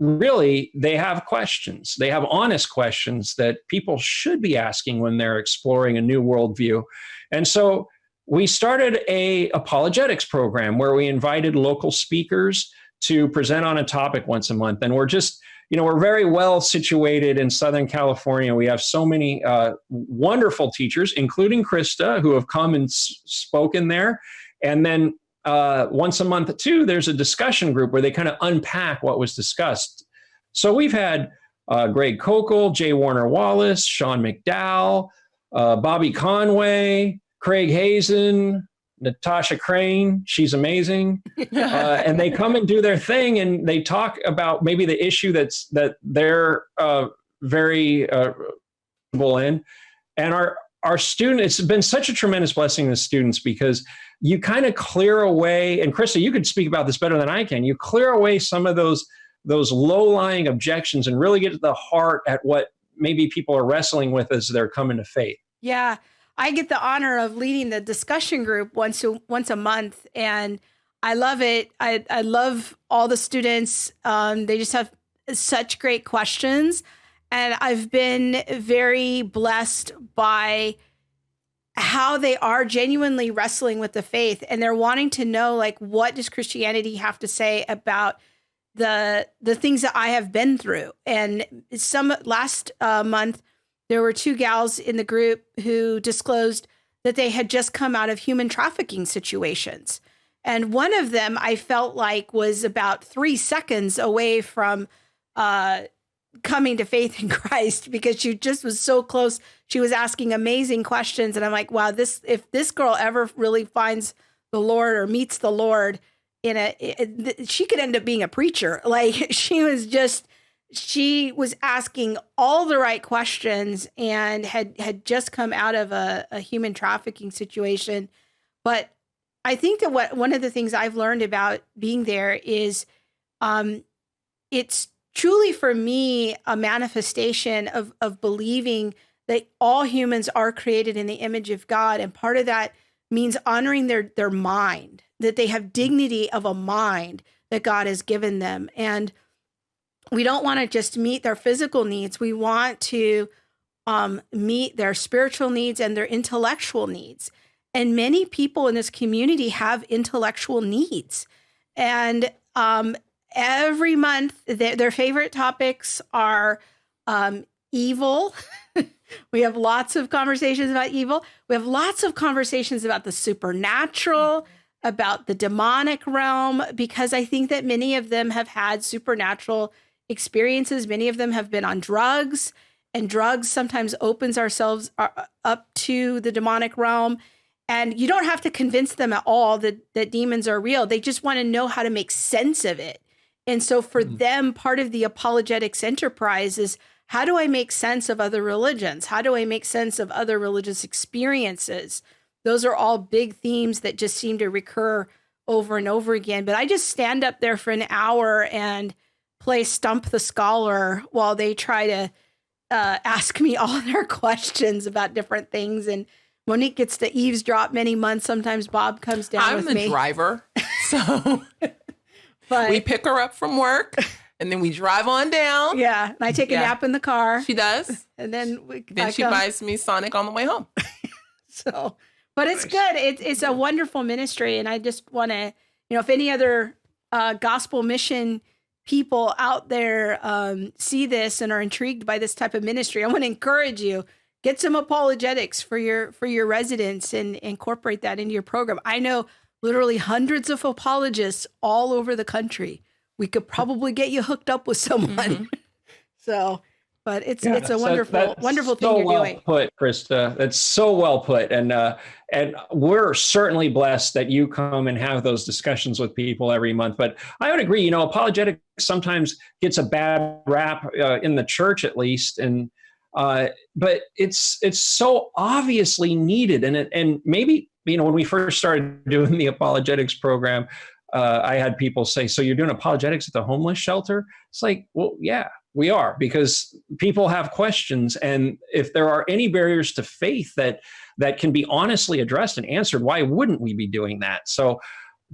really, they have questions. They have honest questions that people should be asking when they're exploring a new worldview. And so we started a apologetics program where we invited local speakers to present on a topic once a month. And we're just, we're very well situated in Southern California. We have so many wonderful teachers, including Krista, who have come and spoken there. And then once a month too, there's a discussion group where they kind of unpack what was discussed. So we've had Greg Kokel, Jay Warner Wallace, Sean McDowell, Bobby Conway, Craig Hazen, Natasha Crane. She's amazing. And they come and do their thing, and they talk about maybe the issue that they're very in. And our student, it's been such a tremendous blessing to students, because you kind of clear away, and Krista, you could speak about this better than I can. You clear away some of those low-lying objections and really get to the heart at what maybe people are wrestling with as they're coming to faith. Yeah. I get the honor of leading the discussion group once a month, and I love it. I love all the students. They just have such great questions, and I've been very blessed by how they are genuinely wrestling with the faith, and they're wanting to know, like, what does Christianity have to say about the things that I have been through. And last month, there were 2 gals in the group who disclosed that they had just come out of human trafficking situations. And one of them, I felt like, was about 3 seconds away from coming to faith in Christ because she just was so close. She was asking amazing questions. And I'm like, wow, if this girl ever really finds the Lord or meets the Lord she could end up being a preacher. Like she was asking all the right questions and had just come out of a human trafficking situation. But I think that one of the things I've learned about being there is it's truly for me a manifestation of believing that all humans are created in the image of God. And part of that means honoring their mind, that they have dignity of a mind that God has given them. And we don't want to just meet their physical needs. We want to meet their spiritual needs and their intellectual needs. And many people in this community have intellectual needs. And every month, their favorite topics are evil. We have lots of conversations about evil. We have lots of conversations about the supernatural, about the demonic realm, because I think that many of them have had supernatural experiences. Many of them have been on drugs, and drugs sometimes opens ourselves up to the demonic realm. And you don't have to convince them at all that demons are real. They just want to know how to make sense of it. And so for them, part of the apologetics enterprise is, how do I make sense of other religions? How do I make sense of other religious experiences? Those are all big themes that just seem to recur over and over again. But I just stand up there for an hour and play Stump the Scholar while they try to ask me all their questions about different things. And Monique gets to eavesdrop many months. Sometimes Bob comes down with me. I'm the driver, so but we pick her up from work. And then we drive on down. Yeah. And I take a nap in the car. She does. And then she buys me Sonic on the way home. So, but it's good. It's a wonderful ministry. And I just want to, if any other gospel mission people out there see this and are intrigued by this type of ministry, I want to encourage you, get some apologetics for your residents and incorporate that into your program. I know literally hundreds of apologists all over the country. We could probably get you hooked up with someone. Mm-hmm. So, but it's a wonderful thing you're doing. So well put, Krista. That's so well put. And we're certainly blessed that you come and have those discussions with people every month. But I would agree, apologetics sometimes gets a bad rap in the church, at least. And but it's so obviously needed. And maybe, when we first started doing the apologetics program, I had people say, so you're doing apologetics at the homeless shelter? It's like, well, yeah, we are, because people have questions. And if there are any barriers to faith that can be honestly addressed and answered, why wouldn't we be doing that? So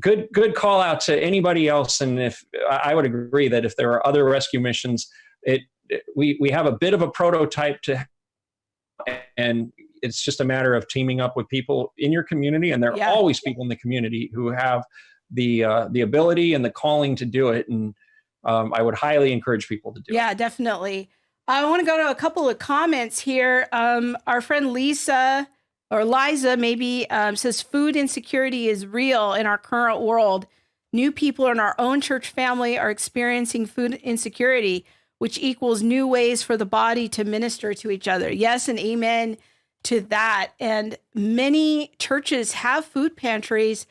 good call out to anybody else. And if I would agree that if there are other rescue missions, we have a bit of a prototype and it's just a matter of teaming up with people in your community. And there are always people in the community who have the ability and the calling to do it. And I would highly encourage people to do it. Yeah, definitely. I want to go to a couple of comments here. Our friend Liza maybe says food insecurity is real in our current world. New people in our own church family are experiencing food insecurity, which equals new ways for the body to minister to each other. Yes, and amen to that. And many churches have food pantries.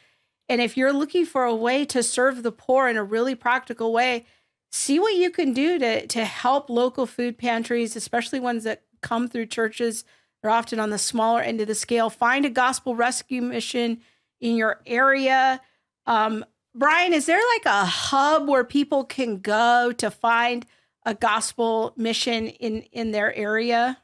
And if you're looking for a way to serve the poor in a really practical way, see what you can do to help local food pantries, especially ones that come through churches. They're often on the smaller end of the scale. Find a gospel rescue mission in your area. Brian, is there like a hub where people can go to find a gospel mission in their area?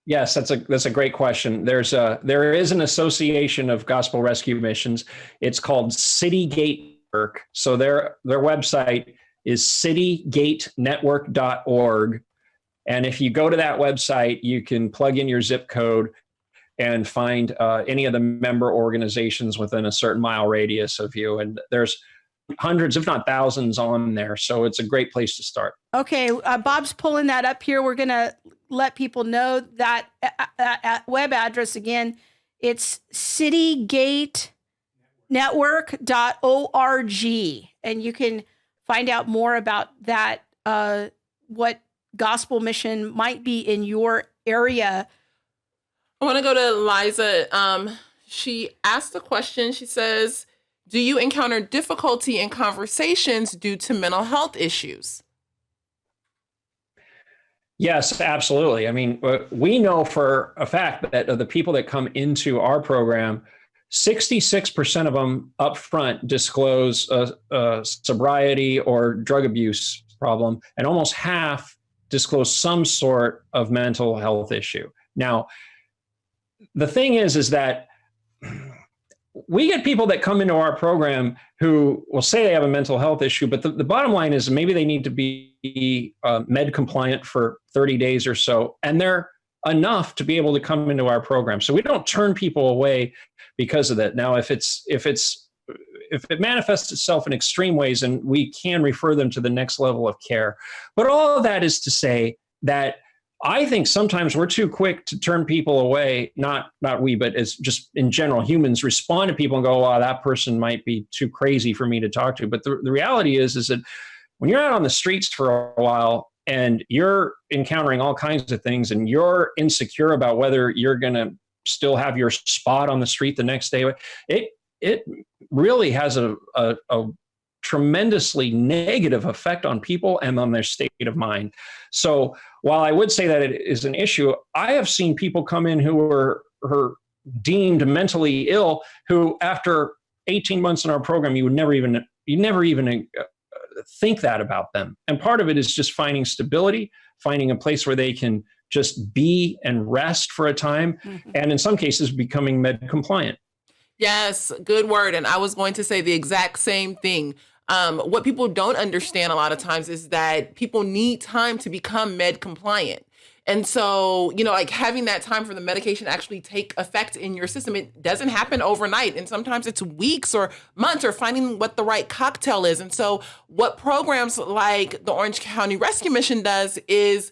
Yes, that's a great question. There is an association of gospel rescue missions. It's called City Gate Network. So their website is citygatenetwork.org. And if you go to that website, you can plug in your zip code and find any of the member organizations within a certain mile radius of you. And there's hundreds, if not thousands, on there. So it's a great place to start. Okay, Bob's pulling that up here. We're going to let people know that web address again. It's citygatenetwork.org. And you can find out more about that what gospel mission might be in your area. I want to go to Liza. She asked a question. She says, do you encounter difficulty in conversations due to mental health issues? Yes, absolutely. I mean, we know for a fact that of the people that come into our program, 66% of them up front disclose a sobriety or drug abuse problem, and almost half disclose some sort of mental health issue. Now, the thing is that we get people that come into our program who will say they have a mental health issue, but the bottom line is maybe they need to be med compliant for 30 days or so, and they're enough to be able to come into our program. So we don't turn people away because of that. Now, if it manifests itself in extreme ways, and we can refer them to the next level of care. But all of that is to say that I think sometimes we're too quick to turn people away, not we, but as just in general, humans respond to people and go, wow, that person might be too crazy for me to talk to. But the reality is that when you're out on the streets for a while and you're encountering all kinds of things and you're insecure about whether you're going to still have your spot on the street the next day, it really has a tremendously negative effect on people and on their state of mind. So while I would say that it is an issue, I have seen people come in who were deemed mentally ill, who after 18 months in our program, you never even think that about them. And part of it is just finding stability, finding a place where they can just be and rest for a time, and in some cases becoming med compliant. Yes, good word. And I was going to say the exact same thing. What people don't understand a lot of times is that people need time to become med compliant. And so, like having that time for the medication to actually take effect in your system, it doesn't happen overnight. And sometimes it's weeks or months, or finding what the right cocktail is. And so what programs like the Orange County Rescue Mission does is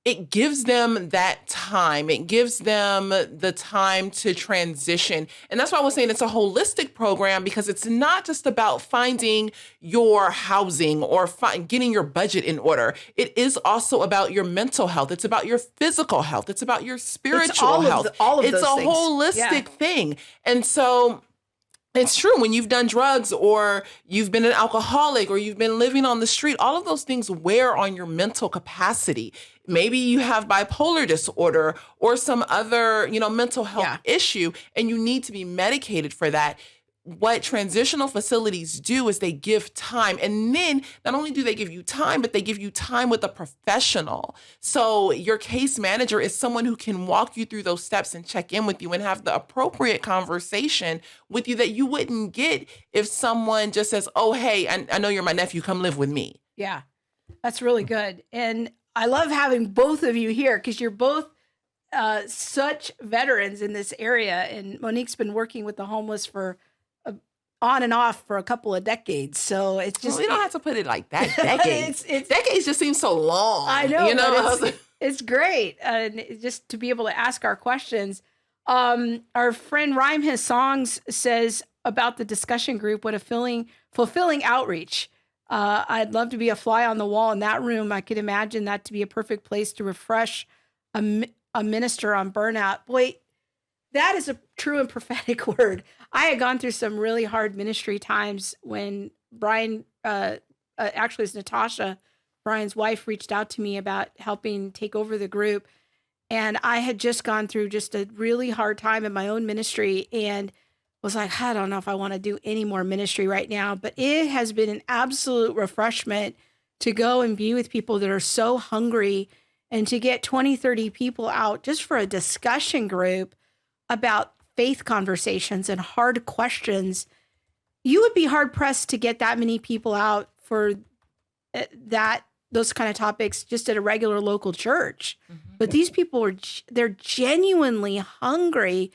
it gives them that time. It gives them the time to transition. And that's why I was saying it's a holistic program, because it's not just about finding your housing or getting your budget in order. It is also about your mental health. It's about your physical health. It's about your spiritual health. It's a holistic thing. And so it's true, when you've done drugs or you've been an alcoholic or you've been living on the street, all of those things wear on your mental capacity. Maybe you have bipolar disorder or some other, mental health issue, and you need to be medicated for that. What transitional facilities do is they give time. And then not only do they give you time, but they give you time with a professional. So your case manager is someone who can walk you through those steps and check in with you and have the appropriate conversation with you that you wouldn't get if someone just says, oh, hey, I know you're my nephew, come live with me. Yeah, that's really good. And I love having both of you here because you're both such veterans in this area. And Monique's been working with the homeless for on and off for a couple of decades. So it's just... Well, you don't have to put it like that. Decades. Decades just seem so long. I know. It's great. Just to be able to ask our questions. Our friend Rhyme His Songs says about the discussion group, what a fulfilling outreach. I'd love to be a fly on the wall in that room. I could imagine that to be a perfect place to refresh a minister on burnout. Boy, that is a true and prophetic word. I had gone through some really hard ministry times when Brian, actually it's Natasha, Brian's wife, reached out to me about helping take over the group. And I had just gone through just a really hard time in my own ministry and was like, I don't know if I want to do any more ministry right now, but it has been an absolute refreshment to go and be with people that are so hungry and to get 20, 30 people out just for a discussion group about faith conversations and hard questions. You would be hard pressed to get that many people out for those kind of topics just at a regular local church. Mm-hmm. But these people they're genuinely hungry.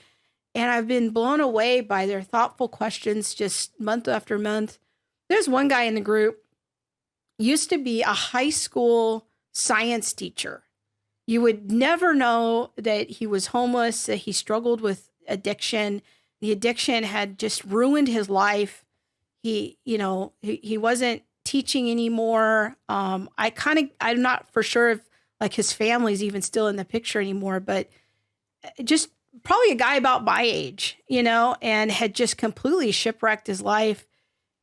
And I've been blown away by their thoughtful questions just month after month. There's one guy in the group, used to be a high school science teacher. You would never know that he was homeless, that he struggled with addiction. The addiction had just ruined his life. He wasn't teaching anymore. I'm not for sure if like his family's even still in the picture anymore, but just probably a guy about my age, and had just completely shipwrecked his life.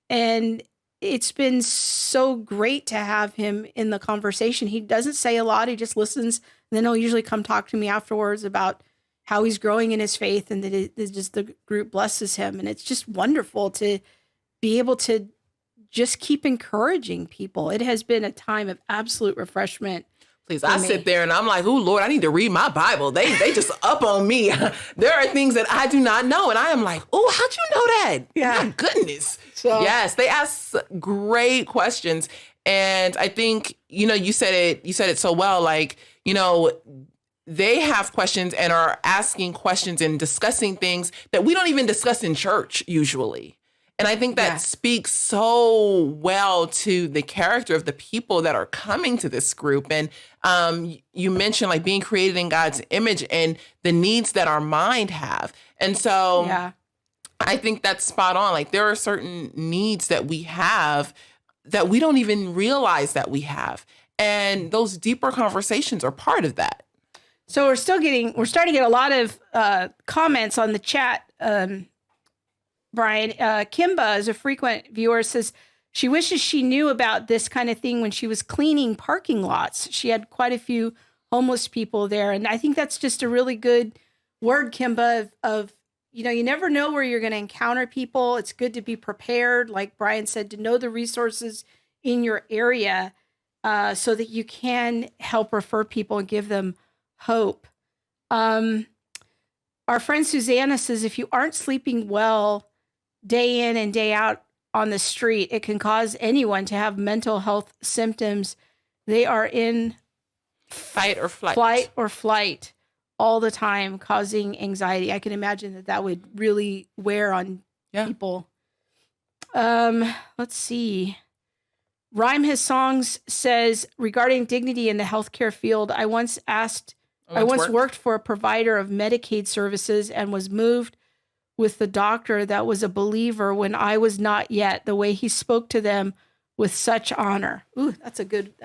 And it's been so great to have him in the conversation. He doesn't say a lot. He just listens. And then he'll usually come talk to me afterwards about how he's growing in his faith, and that just the group blesses him. And it's just wonderful to be able to just keep encouraging people. It has been a time of absolute refreshment. Please, I sit there and I'm like, oh, Lord, I need to read my Bible. They just up on me. There are things that I do not know. And I am like, oh, how'd you know that? Yeah. My goodness. So, yes, they ask great questions. And I think, you said it so well. Like, they have questions and are asking questions and discussing things that we don't even discuss in church usually. And I think that speaks so well to the character of the people that are coming to this group. And you mentioned like being created in God's image and the needs that our mind have. And so I think that's spot on. Like there are certain needs that we have that we don't even realize that we have. And those deeper conversations are part of that. So we're starting to get a lot of comments on the chat. Brian, Kimba is a frequent viewer, says she wishes she knew about this kind of thing when she was cleaning parking lots. She had quite a few homeless people there. And I think that's just a really good word, Kimba, of you never know where you're going to encounter people. It's good to be prepared, like Brian said, to know the resources in your area so that you can help refer people and give them hope. Our friend Susanna says, if you aren't sleeping well day in and day out on the street, it can cause anyone to have mental health symptoms. They are in fight or flight all the time, causing anxiety. I can imagine that would really wear on people. Let's see. Rhyme His Songs says, regarding dignity in the healthcare field, I once worked for a provider of Medicaid services and was moved with the doctor that was a believer when I was not yet. The way he spoke to them with such honor. Ooh, that's a good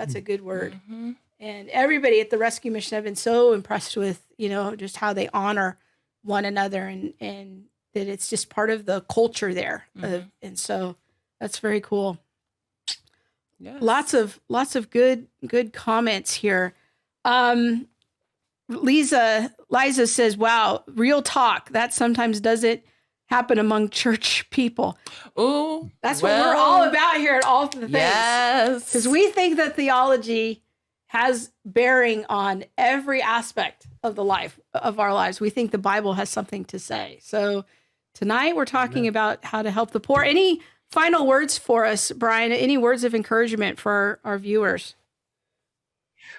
word. Mm-hmm. And everybody at the rescue mission have been so impressed with, just how they honor one another and that it's just part of the culture there. Mm-hmm. And so that's very cool. Yes. Lots of good comments here. Liza says, wow, real talk. That sometimes doesn't happen among church people. Oh, that's what we're all about here at All the Things. Yes. Because we think that theology has bearing on every aspect of our lives. We think the Bible has something to say. So tonight we're talking about how to help the poor. Any final words for us, Brian? Any words of encouragement for our viewers?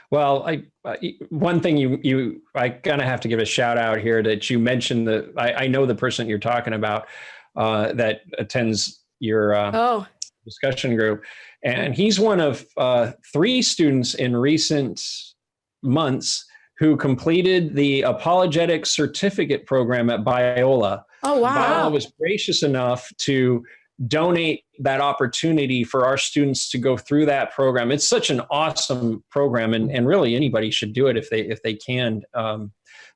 Well, one thing I kind of have to give a shout out here that you mentioned I know the person you're talking about that attends your discussion group, and he's one of 3 students in recent months who completed the apologetic certificate program at Biola. Oh, wow. Biola was gracious enough to donate that opportunity for our students to go through that program. It's such an awesome program, and really anybody should do it if they can.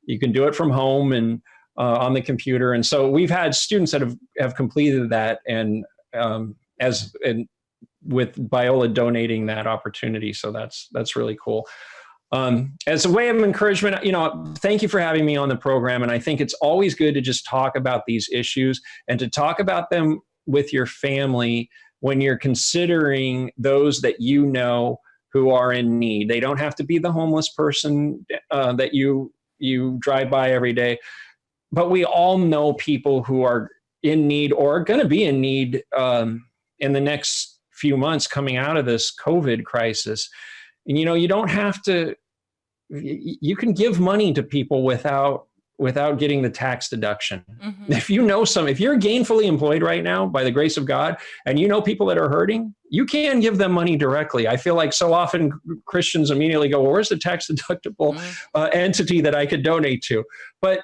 You can do it from home and on the computer. And so we've had students that have completed that, and with Biola donating that opportunity. So that's really cool. As a way of encouragement, thank you for having me on the program. And I think it's always good to just talk about these issues and to talk about them with your family when you're considering those that who are in need. They don't have to be the homeless person that you drive by every day, but we all know people who are in need or are going to be in need in the next few months coming out of this COVID crisis. And you don't have to. You can give money to people without getting the tax deduction. Mm-hmm. If you're gainfully employed right now by the grace of God, and people that are hurting, you can give them money directly. I feel like so often Christians immediately go, well, where's the tax deductible entity that I could donate to? But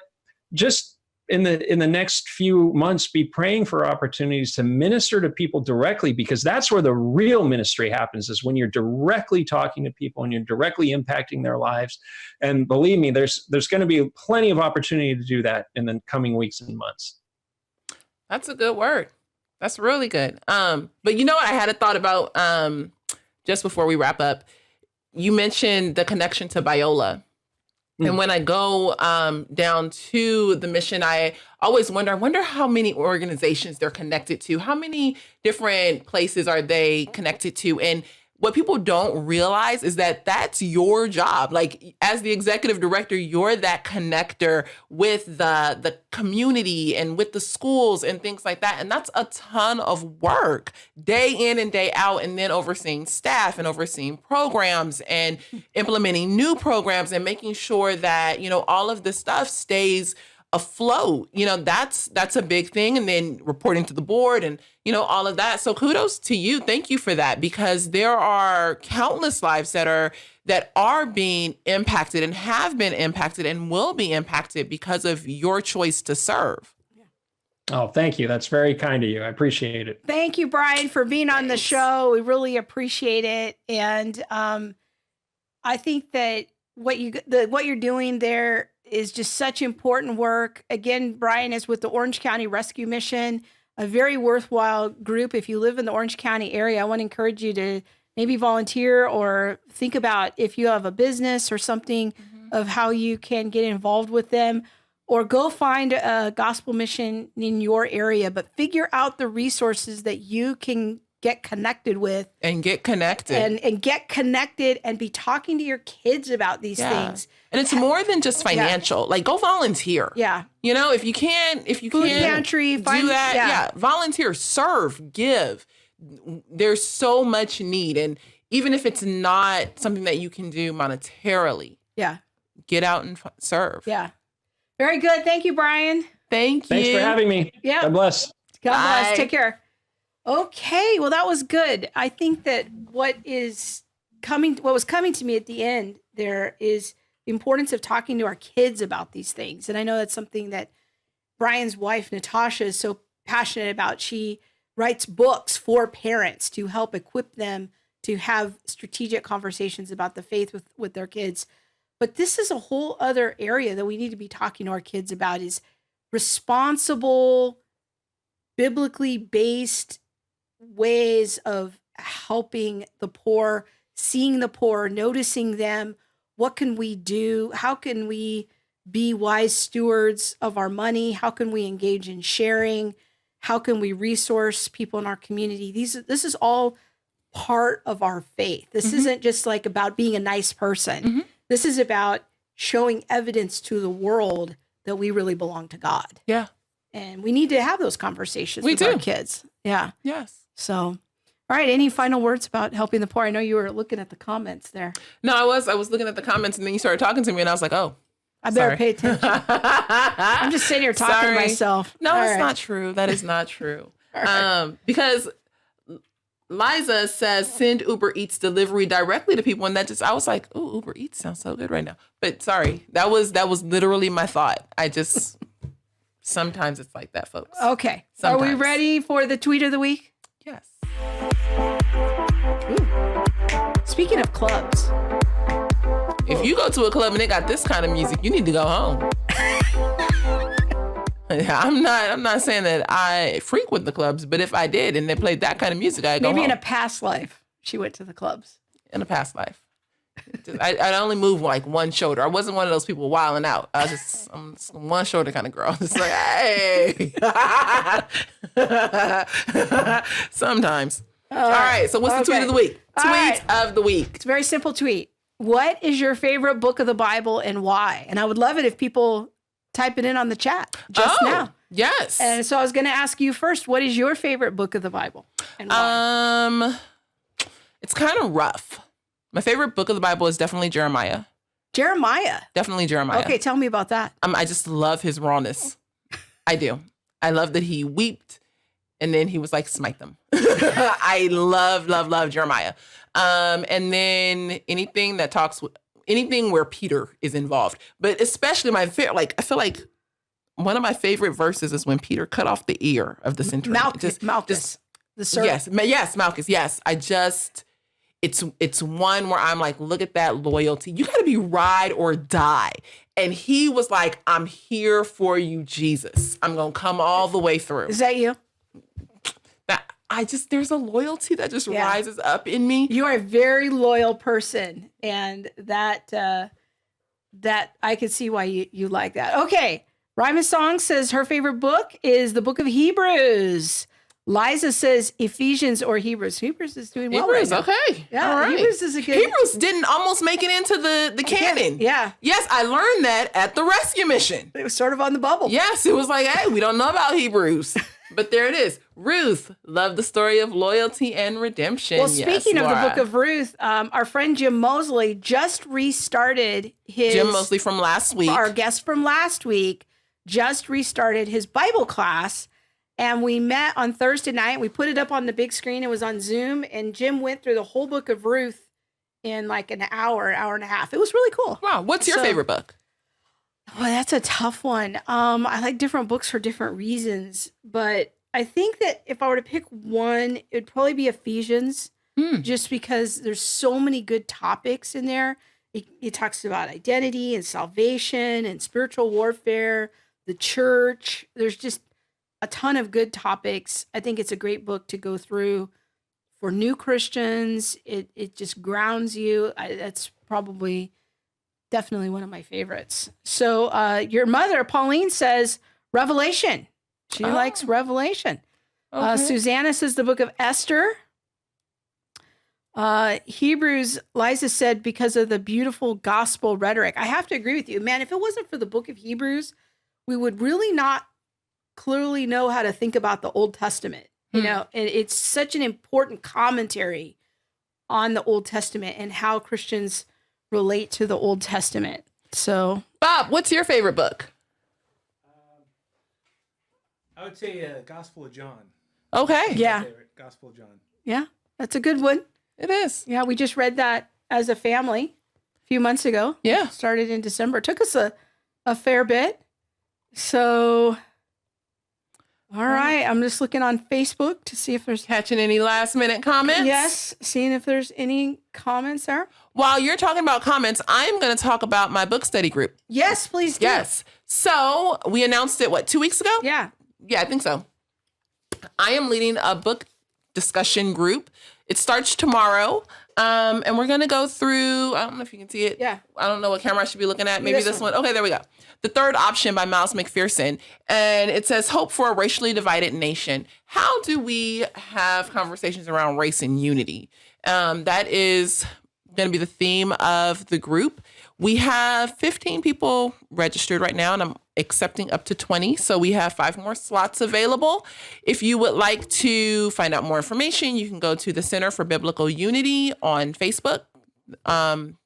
just in the next few months be praying for opportunities to minister to people directly, because that's where the real ministry happens, is when you're directly talking to people and you're directly impacting their lives. And believe me, there's going to be plenty of opportunity to do that in the coming weeks and months. That's a good word. That's really good. But you know what I had a thought about just before we wrap up? You mentioned the connection to Biola. And when I go down to the mission, I always wonder how many organizations they're connected to. How many different places are they connected to? And what people don't realize is that that's your job. Like, as the executive director, you're that connector with the community and with the schools and things like that. And that's a ton of work, day in and day out, and then overseeing staff and overseeing programs and implementing new programs and making sure that, you know, all of this stuff stays afloat. You know, that's a big thing. And then reporting to the board and, you know, all of that. So kudos to you. Thank you for that, because there are countless lives that are being impacted and have been impacted and will be impacted because of your choice to serve. Oh, thank you. That's very kind of you. I appreciate it. Thank you, Brian, for being on the show. We really appreciate it. And I think that what you're doing there is just such important work. Again, Brian is with the Orange County Rescue Mission, a very worthwhile group. If you live in the Orange County area, I want to encourage you to maybe volunteer or think about, if you have a business or something, of how you can get involved with them, or go find a gospel mission in your area, but figure out the resources that you can get connected with and get connected and get connected and be talking to your kids about these things. And it's more than just financial. Like, go volunteer. Yeah. You know, if you can Food pantry, do that. Volunteer, serve, give. There's so much need. And even if it's not something that you can do monetarily, get out and serve. Yeah. Very good. Thank you, Brian. Thanks for having me. Yeah. God bless. God bless. Take care. Okay, well, that was good. I think that what was coming to me at the end there is the importance of talking to our kids about these things. And I know that's something that Brian's wife, Natasha, is so passionate about. She writes books for parents to help equip them to have strategic conversations about the faith with their kids. But this is a whole other area that we need to be talking to our kids about, is responsible, biblically based ways of helping the poor, seeing the poor, noticing them. What can we do? How can we be wise stewards of our money? How can we engage in sharing? How can we resource people in our community? This is all part of our faith. This isn't just like about being a nice person. This is about showing evidence to the world that we really belong to God. Yeah. And we need to have those conversations with our kids. Yeah. Yes. So, all right. Any final words about helping the poor? I know you were looking at the comments there. No, I was looking at the comments, and then you started talking to me, and I was like, oh, I better pay attention. I'm just sitting here talking to myself. No, that's not true. That is not true. Because Liza says, send Uber Eats delivery directly to people. And I was like, oh, Uber Eats sounds so good right now. But sorry, that was literally my thought. Sometimes it's like that, folks. Okay. Sometimes. Are we ready for the tweet of the week? Yes. Ooh. Speaking of clubs. If you go to a club and they got this kind of music, you need to go home. I'm not saying that I frequent the clubs, but if I did and they played that kind of music, I'd go home. Maybe in a past life, she went to the clubs. In a past life. I'd only move like one shoulder. I wasn't one of those people wilding out. I'm just one shoulder kind of girl. It's like, hey. Sometimes. All right. So what's the tweet of the week? Of the week. It's a very simple tweet. What is your favorite book of the Bible and why? And I would love it if people type it in on the chat just now. Yes. And so I was going to ask you first, what is your favorite book of the Bible and why? It's kind of rough. My favorite book of the Bible is definitely Jeremiah. Jeremiah? Definitely Jeremiah. Okay, tell me about that. I just love his rawness. I do. I love that he wept and then he was like, smite them. I love Jeremiah. And then anything where Peter is involved, but especially I feel like one of my favorite verses is when Peter cut off the ear of the centurion. Malchus. The servant. Yes, Malchus. Yes, it's one where I'm like, look at that loyalty. You got to be ride or die. And he was like, I'm here for you, Jesus. I'm going to come all the way through. Is that you? There's a loyalty that just rises up in me. You are a very loyal person. And that I could see why you like that. Okay. Rhyme Song says her favorite book is the book of Hebrews. Liza says Ephesians or Hebrews. Hebrews is doing well right now. Okay. Yeah, all right. Hebrews is a good. Hebrews didn't almost make it into the canon. Yeah. Yes, I learned that at the rescue mission. It was sort of on the bubble. Yes, it was like, hey, we don't know about Hebrews. But there it is. Ruth, love the story of loyalty and redemption. Well, speaking of the book of Ruth, our friend Jim Mosley just restarted his... Jim Mosley from last week. Our guest from last week just restarted his Bible class. And we met on Thursday night. We put it up on the big screen. It was on Zoom. And Jim went through the whole book of Ruth in like an hour and a half. It was really cool. Wow. What's your favorite book? Well, that's a tough one. I like different books for different reasons. But I think that if I were to pick one, it'd probably be Ephesians. Just because there's so many good topics in there. It talks about identity and salvation and spiritual warfare, the church. There's just a ton of good topics. I think it's a great book to go through for new Christians. It just grounds you. That's definitely one of my favorites. So your mother, Pauline, says Revelation. She likes Revelation. Okay. Susanna says the book of Esther. Hebrews, Liza said, because of the beautiful gospel rhetoric. I have to agree with you. Man, if it wasn't for the book of Hebrews, we would really not clearly know how to think about the Old Testament. You know, and it's such an important commentary on the Old Testament and how Christians relate to the Old Testament. So, Bob, what's your favorite book? I would say Gospel of John. Okay. Yeah. Gospel of John. Yeah, that's a good one. It is. Yeah, we just read that as a family a few months ago. Yeah. Started in December. It took us a fair bit. So, all right. I'm just looking on Facebook to see if there's... Catching any last minute comments? Yes. Seeing if there's any comments there. While you're talking about comments, I'm going to talk about my book study group. Yes, please do. Yes. So we announced it, 2 weeks ago? Yeah. Yeah, I think so. I am leading a book discussion group. It starts tomorrow. And we're going to go through, I don't know if you can see it. Yeah. I don't know what camera I should be looking at. Maybe this one. Okay, there we go. The Third Option by Miles McPherson. And it says, Hope for a Racially Divided Nation. How do we have conversations around race and unity? That is going to be the theme of the group. We have 15 people registered right now, and I'm accepting up to 20. So we have 5 more slots available. If you would like to find out more information, you can go to the Center for Biblical Unity on Facebook.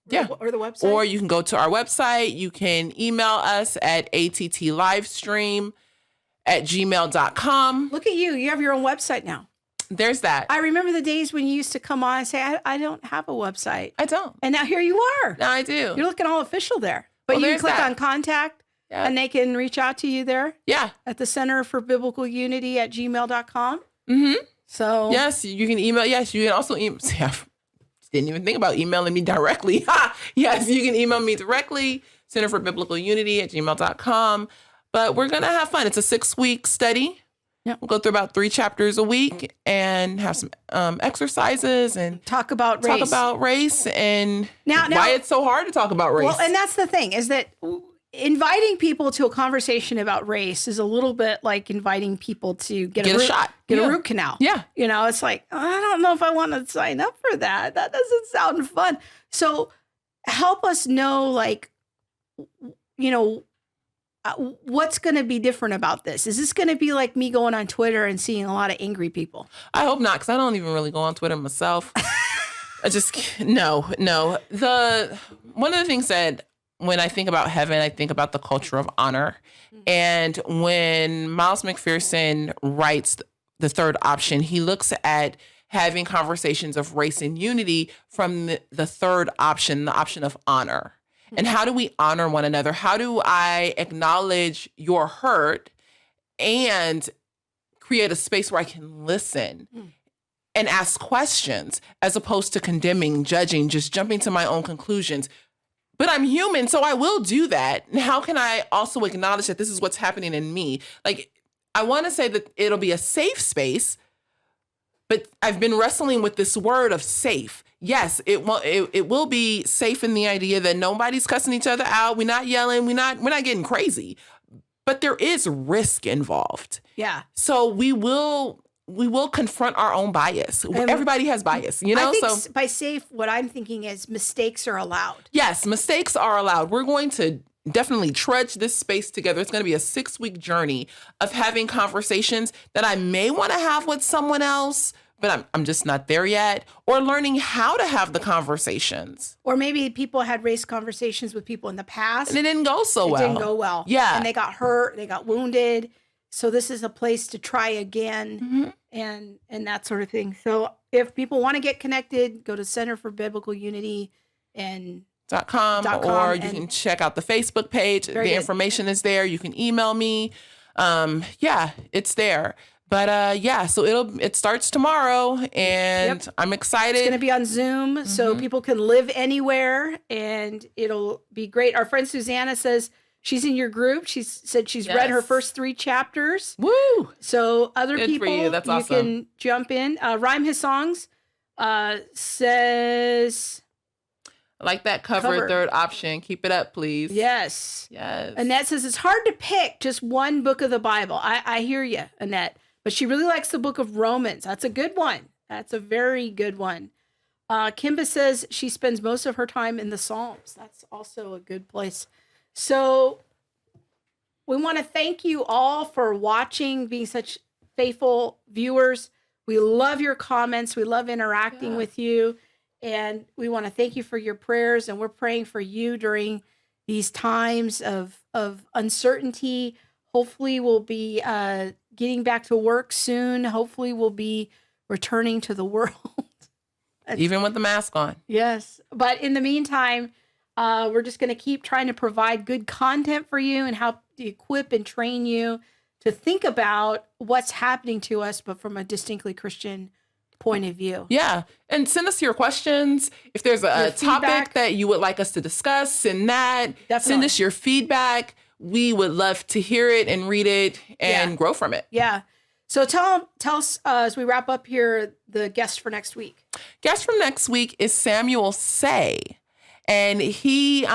Yeah. Or the website. Or you can go to our website. You can email us at attlivestream@gmail.com. Look at you. You have your own website now. There's that. I remember the days when you used to come on and say, I don't have a website. I don't. And now here you are. No, I do. You're looking all official there. But you can click on contact and they can reach out to you there. Yeah. At the Center for Biblical Unity at gmail.com. Mm-hmm. So. Yes, you can email. Yes, you can also email. Didn't even think about emailing me directly. Yes, you can email me directly. Center for Biblical Unity at gmail.com. But we're going to have fun. It's a 6-week study. Yep. We'll go through about 3 chapters a week and have some exercises and talk about race and now, why it's so hard to talk about race. Well, and that's the thing is that inviting people to a conversation about race is a little bit like inviting people to get a root canal. Yeah. You know, it's like, I don't know if I want to sign up for that. That doesn't sound fun. So help us know, like, you know, what's going to be different about this? Is this going to be like me going on Twitter and seeing a lot of angry people? I hope not, because I don't even really go on Twitter myself. No. One of the things that when I think about heaven, I think about the culture of honor. Mm-hmm. And when Miles McPherson writes The Third Option, he looks at having conversations of race and unity from the third option, the option of honor. And how do we honor one another? How do I acknowledge your hurt and create a space where I can listen and ask questions as opposed to condemning, judging, just jumping to my own conclusions? But I'm human, so I will do that. And how can I also acknowledge that this is what's happening in me? Like, I want to say that it'll be a safe space, but I've been wrestling with this word of safe. Yes, it will be safe in the idea that nobody's cussing each other out. We're not yelling. We're not getting crazy. But there is risk involved. Yeah. So we will confront our own bias. Everybody has bias, you know? I think by safe, what I'm thinking is mistakes are allowed. Yes, mistakes are allowed. We're going to definitely trudge this space together. It's going to be a 6-week journey of having conversations that I may want to have with someone else, but I'm just not there yet, or learning how to have the conversations. Or maybe people had race conversations with people in the past. And it didn't go so well. It didn't go well. Yeah. And they got hurt, they got wounded. So this is a place to try again and that sort of thing. So if people want to get connected, go to Center for Biblical Unity and .com, or you can check out the Facebook page. The information is there. You can email me. It's there. But so it starts tomorrow, and I'm excited. It's going to be on Zoom, so people can live anywhere, and it'll be great. Our friend Susanna says she's in your group. She said she's read her first 3 chapters. Woo! So other Good people, for you. That's awesome. Can jump in. Rhyme His Songs says... I like that cover, third option. Keep it up, please. Yes. Yes. Annette says it's hard to pick just one book of the Bible. I hear you, Annette. But she really likes the book of Romans. That's a good one. That's a very good one. Kimba says she spends most of her time in the Psalms. That's also a good place. So we want to thank you all for watching, being such faithful viewers. We love your comments. We love interacting with you. And we want to thank you for your prayers. And we're praying for you during these times of uncertainty. Hopefully we'll be getting back to work soon. Hopefully we'll be returning to the world. Even with the mask on. Yes. But in the meantime, we're just going to keep trying to provide good content for you and help equip and train you to think about what's happening to us, but from a distinctly Christian point of view. Yeah. And send us your questions. If there's a topic that you would like us to discuss, send that. Definitely. Send us your feedback. We would love to hear it and read it and grow from it. Yeah. So tell us as we wrap up here, the guest for next week. Guest from next week is Samuel Say. And he is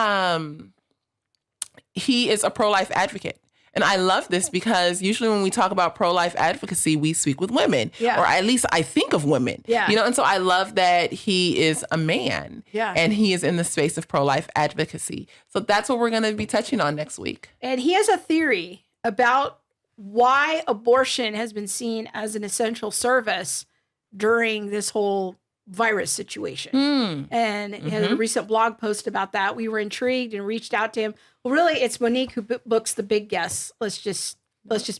a pro-life advocate. And I love this because usually when we talk about pro-life advocacy, we speak with women, or at least I think of women, and so I love that he is a man and he is in the space of pro-life advocacy. So that's what we're going to be touching on next week. And he has a theory about why abortion has been seen as an essential service during this whole virus situation. And he had a recent blog post about that. We were intrigued and reached out to him. Well, really, it's Monique who books the big guests. Let's just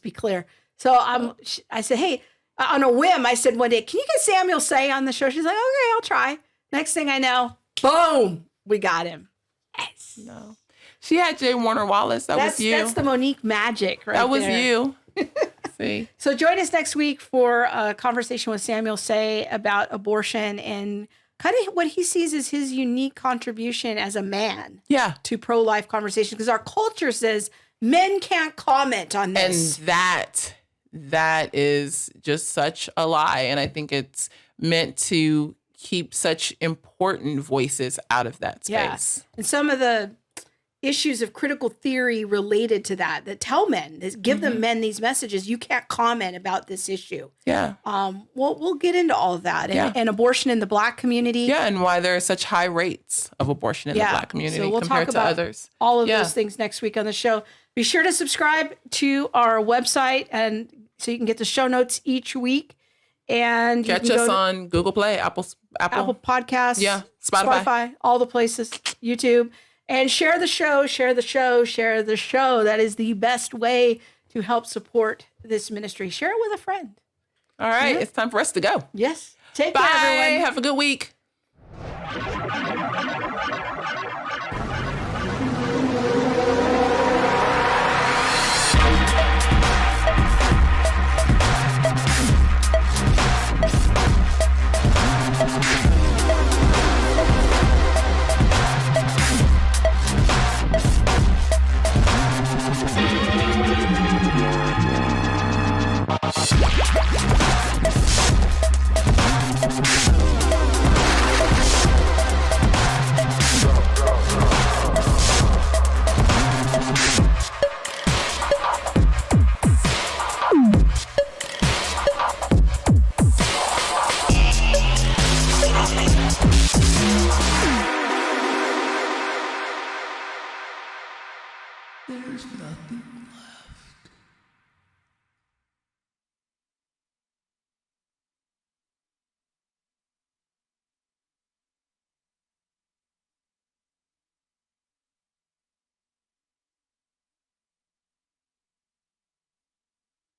be clear. So I said, hey, on a whim, I said one day, can you get Samuel Say on the show? She's like, okay, I'll try. Next thing I know, boom, we got him. Yes. No. She had Jay Warner Wallace. That was you. That's the Monique magic right there. That was you. See. So join us next week for a conversation with Samuel Say about abortion and kind of what he sees as his unique contribution as a man to pro-life conversation. Because our culture says men can't comment on this. And that is just such a lie. And I think it's meant to keep such important voices out of that space. And some of the issues of critical theory related to that tell men, give them men these messages. You can't comment about this issue. Yeah. We'll get into all of that and abortion in the Black community. Yeah. And why there are such high rates of abortion in the Black community so we'll compared talk about to others. All of those things next week on the show. Be sure to subscribe to our website and so you can get the show notes each week. And catch us on Google Play, Apple Podcasts, Spotify, all the places, YouTube. And share the show. That is the best way to help support this ministry. Share it with a friend. All right. It's time for us to go. Yes. Take care, everyone. Have a good week.